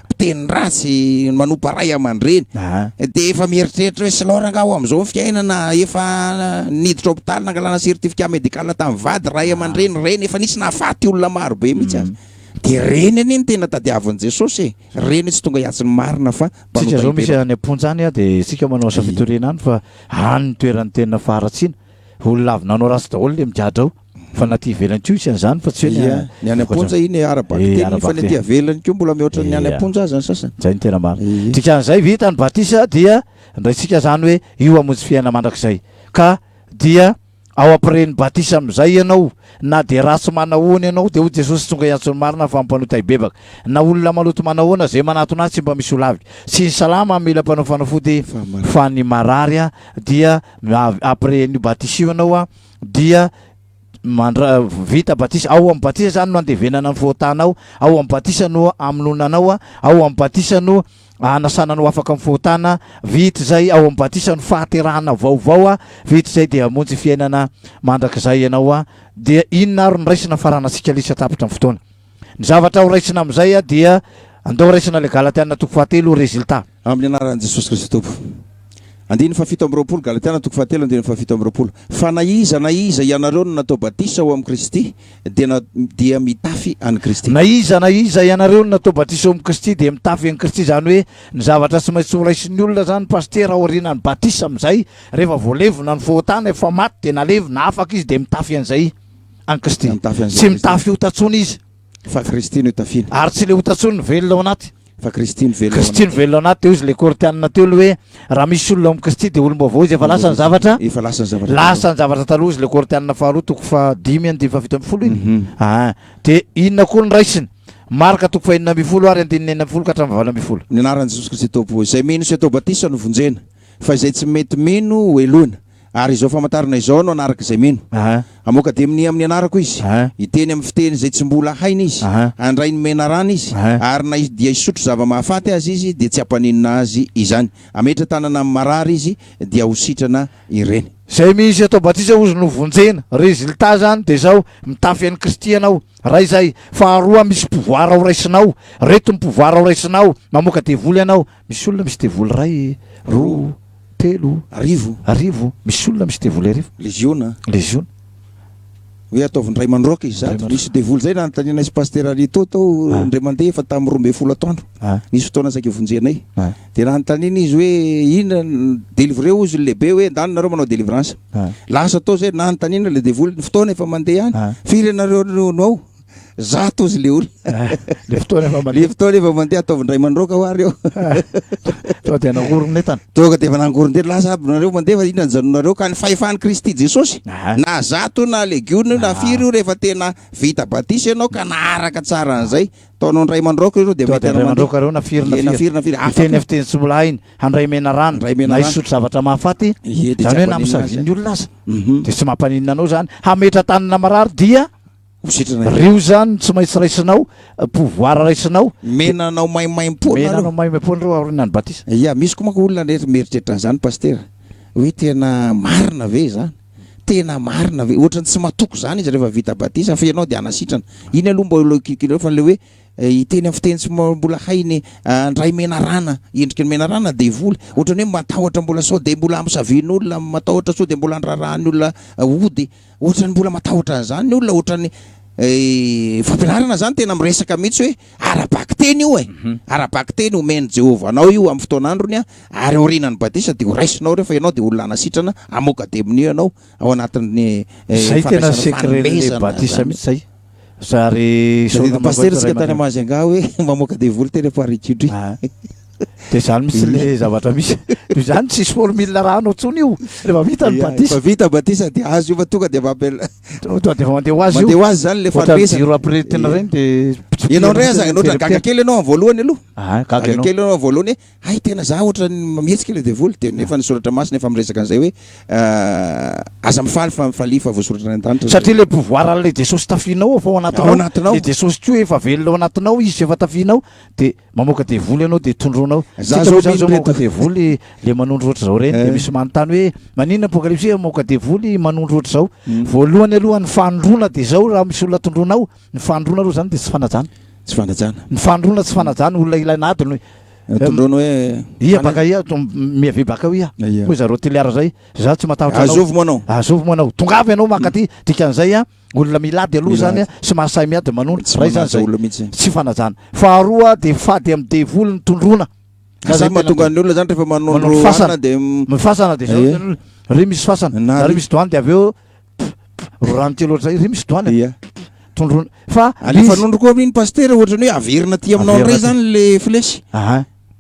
mpiteny ratsy manompa ray aman-dreny de efa mieritreritra hoe saloranga ao am'izao fiainana efa niditra hôpitaly nangalana certificat médical tamin'ny vady ray aman-dreny reny efa nisy nahafaty olona maro be mihitsy azy de reny any ny tena tadiavan'i Jesosy reny tsy tonga hiatsy ny marina fa tsika zao misy any amponja any de tsika manao asa fitorena any fa any toerany tena faratsiana olona avy nanao rasy daholo le migadra ao fa naty ivelany ko isan'izany fa tsy hoe ny any amponja iny arabaky teny fa ny aty avelany ko mbola mihoatra ny any amponja azy any sasany zay ny tena marina dikan'izay vita ny batisa dia ndraitsika zany hoe io amonjy fiaina mandrakizay ka dia ao après ny batisa am'izay ianao na de rasy manahoana ianao de ho Jesosy tonga iantsony marina fa mpanota ibebaka na olona maloto manahoana zay manatona tsy mba misy olavy sy ny salama mila mpanao fanafody fa ny marary a dia après ny batisa io ianao a dia vita batisa ao amin'ny batisa zany no andevenana ny fotanao ao amin'ny batisa no amononanao a ao amin'ny batisa no anasana no afaka mifotana vita zay ao amin'ny batisa no fahaterahana vaovao a vita zay de amonjy fiainana mandrakizay ianao a dia inona ary ny raisina faranasika lisa tapitra ny fotoana ny zavatra ho raisina am'izay a dia andao raisina le Galatiana toko fahatelo résultat amin'ny anaran'i Jesosy Kristy Tompo andiny fafito amby roapolo Galatiana toko fahatelo andiny fafito amby roapolo fa na iza ianareo no natao batisa ho amin'ny Kristy dia mitafy any Kristy na iza ianareo no natao batisa ho amin'ny Kristy dia mitafy any Kristy zany hoe ny zavatra tsy maintsy ho raisin'ny olona zany pastera aoriana ny batisa am'izay rehefa voalevona ny fohotana efa maty de nalevina afaka izy de mitafy an'izay any Kristy tsy mitafy hotatsony izy fa Kristy no tafiana ary tsy le hotatsony velona ao anaty fa Kristy no velona anaty teo izy le Kortianina teo le hoe raha misy olona amin'ny Kristy de olom-baovao izy efa lasa ny zavatra taloha izy le Kortianina faharoa toko fahadimy andiny fafito amby folo iny de inona koa ny raisiny marka toko fahenina amby folo ary andininy enina amby folo ka hatramin'ny valo amby folo ny anaran'i Jesosy Kristy Tompo izay mino sy atao batisa no vonjena fa izay tsy mety mino eloana ary izao famantarana izao no anaraka izay mino amoka de amin'ny anarako izy iteny amin'ny fiteny zay tsy mbola haina izy andray ny mena rana izy ary na izy dia isotro zava-mahafaty azy izy de tsy ampaninina azy izany ametra tanana amin'ny marary izy dia hositrana ireny zay misy atao batisa ozy no vonjena résultat zany de zao mitafy an'ny Kristy ianao ray zay faharoa misy pouvoir ao raisinao reto ny pouvoir ao raisinao mamoaka devoly ianao misy olona misy devoly ray roa telo arivo misy olona misy devoly arivo légiona hoe ataoviny ray mandroaka izy zato misy devoly zay nanontaniana izy paster Rito tao ndray mandeha efa tamin'ny 12 atoandro nisy fotoana saika vonjenay de nanontaniana izy hoe ina délivrer ozy lehibe hoe endany nareo manao délivrance lasa tao zay nanontaniana le devoly ny fotoana efa mandeha any firy nareo no ao zato izy le olona le fotoana efa mandeha ataovindray mandroaka ho ary eo tonga de nangorona etana tonga de efa nangorona lasa aby nareo mandeha fa inona janonareo ka ny fahefahany Kristy Jesosy na zato na legiona na firy io rehefa tena vita batisa ianao ka naharaka tsara an'izay taonao ndray mandroaka ireo de mety mandroaka reo na firy iteny fiteny tsy mbola hainy handray mena rano na isotro zavatra mahafaty zany hoe namisaviany olona aza de tsy mampaninina anao zany hametra tanana marary dia rio zany tsy maintsy raisinao pouvoir raisinao menanao maimaim-ponamenanao maimaim-pona reo aorinany batisa misy koa manko olona mieritreritra zany paster hoe tena marina ve zany tena marina ve ohatrany tsy matoko zany izy rehefa vita batisa fa ianao de anasitrana iny aloha mbola kikinao fa le hoe iteny amin'ny fiteny tsy mbola hainy ndray mena rana endriky ny mena rana devoly ohatrany hoe matahotra mbola sao de mbola amsavian'olona matahotra sao de mbola andrarahany olona ody ohatrany mbola matahotra zany olona ohatrany fampianarana zany tena miresaka mihitsy hoe arabaky teny io arabaky teny omeny Jehova anao io amin'ny fotoan'androny ary orinany batisa de ho raisinao rehefa ianao de olona anasitrana amoka de amin'io ianao ao anatin'ny zay tena secret batisa mihitsy zay paster tsika tany amazy anga hoe mamoaka devoly teny aparikidry de zany misy le zavatra misy zany tsisy formule rano tsony io rehefa vita ny batisa vita batisa de azo io fa tonga de de mandeha ho azy io mandeha ho azy zany le faresaka jiro après tena reny de ianao ndray aza ohatrany gaga kely ianao amin'ny voalohany aloha gaga kely ianao amin'ny voalohany hay tena za ohatrany mihetsika le devoly de nefa nisoratra masina efa miresaka an'izay hoe aza mifaly fa mifalifa voasoratra ny an-danitra satria le pouvoir le Jesosy tafinao fa ao anatinao le Jesosy tio efa velona ao anatinao izy efa tafinao de mamoaka devoly ianao de tondronao za zao mamoaka devoly le manondro ohatry zao reny de misy manontany hoe manina apokalypsy mamoaka devoly manondro ohatry zao voalohany aloha ny fandrona de zao raha misy olona tondronao ny fandrona aloha zany de tsy fanajana ny fandrona tsy fanajana olona ilaina adiny tondrono hoe ia baka ia miave baka ia hoe zareo teliara zay za tsy matahotra azovo manao tongavy ianao makaty dikan'izay olona milady aloha zany sy mahasay miady manondro ray zany zay tsy fanajana faharoa de fady amin'ny devoly ny tondrona zay mahatonga ny olona zany rehefa manondro fasana de mifasana de zao ry misy fasana na ry misy doany de avy eo rano loatra zay ry misy doany tondrona fa alefa nondro koa amin'iny paster ohatrany hoe averina ty aminao ray zany le flesy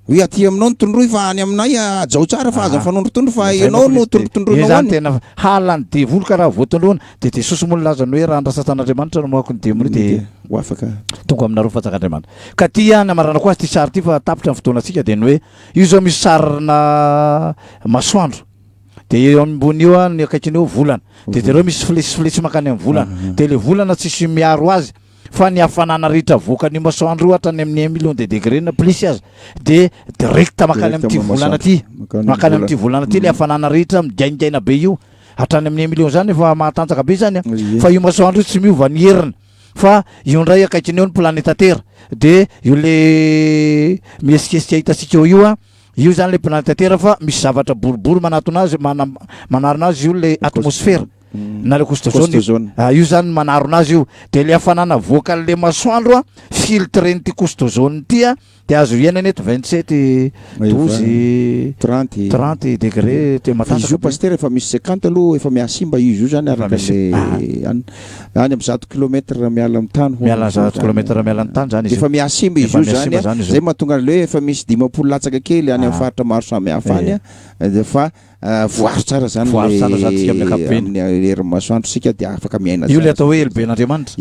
hoe aty aminao ny tondroy fa any aminay ajao tsara fa aza fanondrotondro fa ianao no tondrotondronao zany tena halany devoly ka raha voatondroana de sosy mono lazany hoe raha andrasatan'Andriamanitra no moako ny demony de ho afaka tonga aminareo fanjak'Andriamanitra ka ty namarana ko azy ty sary ty fa tapitra ny fotoanantsika de ny hoe io zao misy sarina masoandro de eo ambony io ny akaikiny eo volana de reo misy flesy makany amin'ny volana de le volana tsisy miaro azy fa ny hafanana rehetra voakany masoandro hatrany amin'ny 1 million de degré na plus azy de direct makany amin'ity volana ty makany amin'ity volana ty le hafanana rehetra migaingaina be io hatrany amin'ny 1 million zany efa mahatanjaka be zany fa io masoandro tsy miova ny heriny fa io ndray akaikiny eo ny planeta terre de io le mihesikesika hitasika io io zany le planeta terre fa misy zavatra boribory manatona azy manarona azy io le atmosphère na le costozone io zany manarona azy io de le hafanana voaka le masoandro filtre n'ty costozone ty de azo iainany eto 27 12 30 degré te matanjaka io pasteur efa misy 50 aloha efa miasimba izy io zany araka le any amin'ny 100 km miala amin'ny tany miala 100 km miala amin'ny tany zany izy efa miasimba izy io zany zay mahatonga le efa misy 10 latsaka kely any amin'ny faritra maro samy hafa any de fa voaro tsara zany amin'ny herin'ny masoandro sika de afaka miaina io le atao hoe eloben'Andriamanitra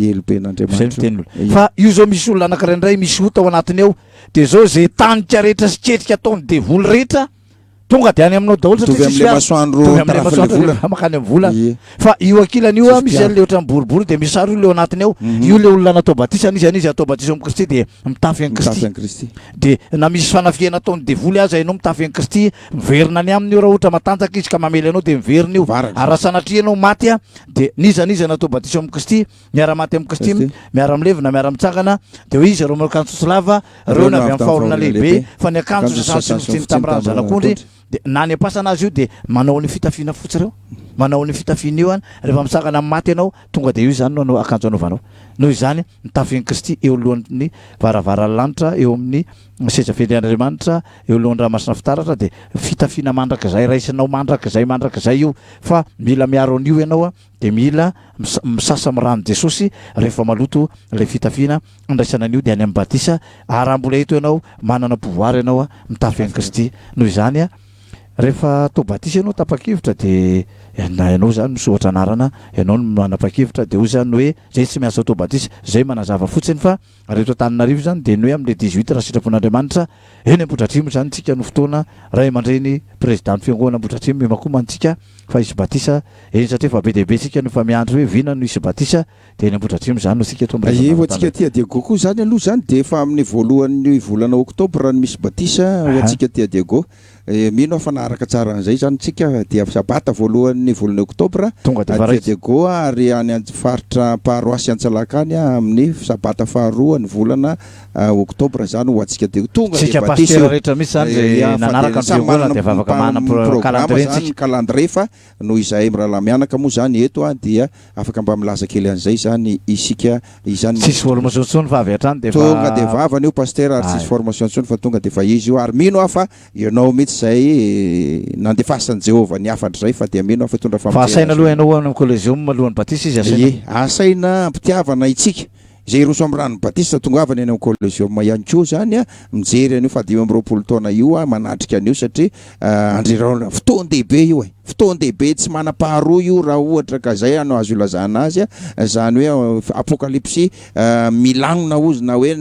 fa io zao misy olona anankiray indray misy ota ao anatiny eo de zao zay tanika rehetra sy ketrika ataony devoly rehetra tonga de any aminao daholo satria masoandro makany amin'ny volana fa io ankilany io misy le ohatran'ny boribory de misy sary io le anatiny eo io le olona natao batisa izy izy atao batisa amin'ny Kristy de mitafy any Kristy de na misy fanafiana ataony devoly azy ainao mitafy any Kristy miverina any aminy io raha ohatra matanjaka izy ka mamely anao de miverina io arasanatria anao maty de niza natao batisa amin'ny Kristy miara maty amin'ny Kristy miara milevina miara mitsangana de hoe izy reo akanjo lava reo na avy amin'ny fahorona lehibe fa ny akanjo sasany sy tambrano zanak'ondry de na ny apasana azy io de manao ny fitafiana fotsy reo manao ny fitafiana io any rehefa misangana amin'ny maty ianao tonga de io zany no akanjo anaovanao noho izany mitafy any Kristy eo alohan'ny varavaran'ny lanitra eo amin'ny seza felian'Andriamanitra eo alohan'ny ranomasina fitaratra de fitafiana mandrakizay raisinao mandrakizay io fa mila miaro an'io ianao de mila misasa amin'ny rano Jesosy rehefa maloto le fitafiana andraisana an'io de any amin'ny batisa arambola eto ianao manana pouvoir ianao mitafy any Kristy noho izany rehefa atao batisa ianao tapa-kevitra de na ianao zany misohatra anarana ianao no manapa-kevitra de io zany hoe zay tsy miasa atao batisa zay manazava fotsiny fa rehetra Antananarivo zany de ny hoe amin'ny 18 raha sitrapon'Andriamanitra eny Ambohidratrimo zany tsika no fotoana ray aman-dreny président fiangonana Ambohidratrimo mimakoma antsika fa isy batisa eny satria fa be dehibe sika no fa miandry hoe vina no isy batisa de eny Ambohidratrimo zany no sika atsika tia Diego koa zany aloha zany de efa amin'ny voalohan'ny volana oktobra no misy batisa ho atsika tia Diego mino fa naharaka tsara an'izay zany tsika dia sabata voalohan'ny volana oktobra tonga tia Diego ary any faritra paroasy Antsalaka any amin'ny sabata faharoa ny volana oktobra zany ho atsika Diego tonga de batisa rehetra misy zany nanaraka ny fiangonana de afaka manana calendrier fa no izahay mirala mianaka moa zany eto dia afaka mba milaza kely an'izay zany isika izany sisy formation tsony fa avy hatrany de tonga de vavany io pasteur ary sisy formation tsony fa tonga de fa izy io ary mino fa ianao mitsy zay nandefasan'i Jehova ny afandry zay fa dia mino fa tondra fa asaina aloha ianao amin'ny collégium alohan'ny batisa izy asaina mpitiavana itsika zay roso amin'ny rano batisa tongavany any amin'ny collégium ihany koa zany mijery an'io fa 20 taona io manatrika an'io satria andrerao fotoany dehibe io fotoany dehibe tsy manam-paharoa io raha ohatra ka zay ano azo ilazana azy zany hoe apokalypsy milagnona ozy na hoe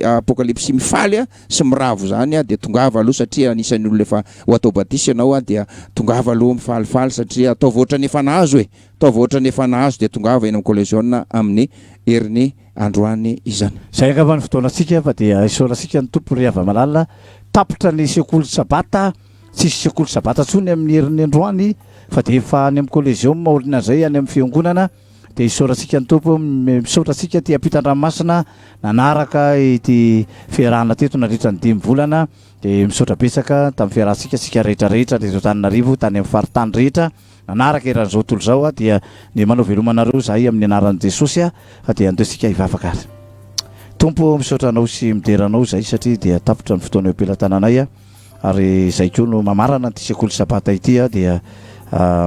apokalypsy mifaly sy miravo zany de tongava aloha satria anisan'ny olona efa ho atao batisa ianao dia tongava aloha mifalifaly satria atao voatra ny efa nahazo atao voatra ny efa nahazo de tongava eny amin'ny collégium amin'ny herin'ny androany izany zay ka fa ny fotoanantsika fa dia isorantsika ny tompo riava malala tapitra ny sekoly sabata tsisy sekoly sabata tsony amin'ny herin'ny androany fa de efa any amin'ny collégium olona zay any amin'ny fiangonana de isorantsika ny tompo misotratsika ty ampitan-dranomasina nanaraka ity fiarahana teto nandritra ny 5 volana de misotra betsaka tamin'ny fiarahantsika sika rehetrarehetra de Antananarivo tany amin'ny faritany rehetra nanaraka eran'izao tontolo zao dia ny manao velomanareo zahay amin'ny anaran'i Jesosy fa dia andesika hivavaka ary tompo misaotra anao sy mideranao zay satria dia tapitra ny fotoana eo am-pelantananay ary zay koa no mamarana ty sekoly sabata ity dia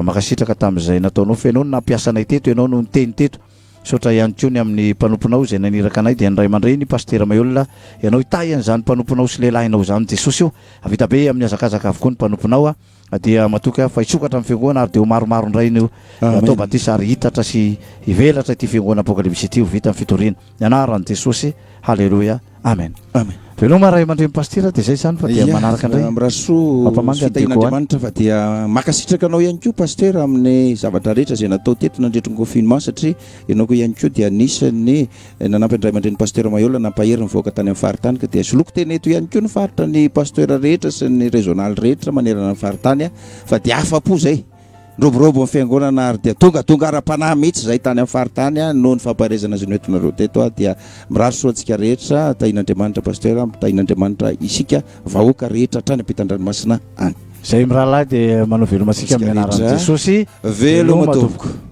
makasitraka tamin'izay nataonao fa ianao no nampiasanay teto ianao no niteny teto sotra ihany kony amin'ny mpanomponao izay naniraka anay dia nyray mandray ny pastera Maiola ianao hitahy an'izany mpanomponao sy lehilahinao izany Jesosy io avita be amin'ny azakazaka avokoa ny mpanomponao dia matoky fa hisokatra amin'ny fiangonana ary dia ho maromaro indray io atao batisa ary hitatra sy hivelatra ity fiangonana apokalipsy ity ho vita amin'ny fitoriana ny anaran'i Jesosy halleloia amen amen veloma ray aman-dreny pastera dia zay zany fa dia manaraka indray mirasoa fitahin'Andriamanitra fa dia makasitraka anao ihany koa pastera amin'ny zavatra rehetra izay natao teto nandritra ny confinement satria ianao koa ihany koa dia anisany nanampy andray aman-dreny pastera Maiola nampahery nivoaka tany amin'ny faritany ka dia soloko teny eto ihany koa ny faritra ny pastera rehetra sy ny régional rehetra manerana ny faritany fa dia afa-po zay roborobo amin'ny fiangonana ary dia tonga ara-panahy mihitsy zay tany amin'ny faritany noho ny famparezana azy noentinareo teto dia mirary soa antsika rehetra tahin'Andriamanitra pastera tahin'Andriamanitra isika vahoaka rehetra hatrany ampitan-dranomasina any zay mirahalahy dia manao veloma antsika amin'ny anaran'i Jesosy veloma tompoko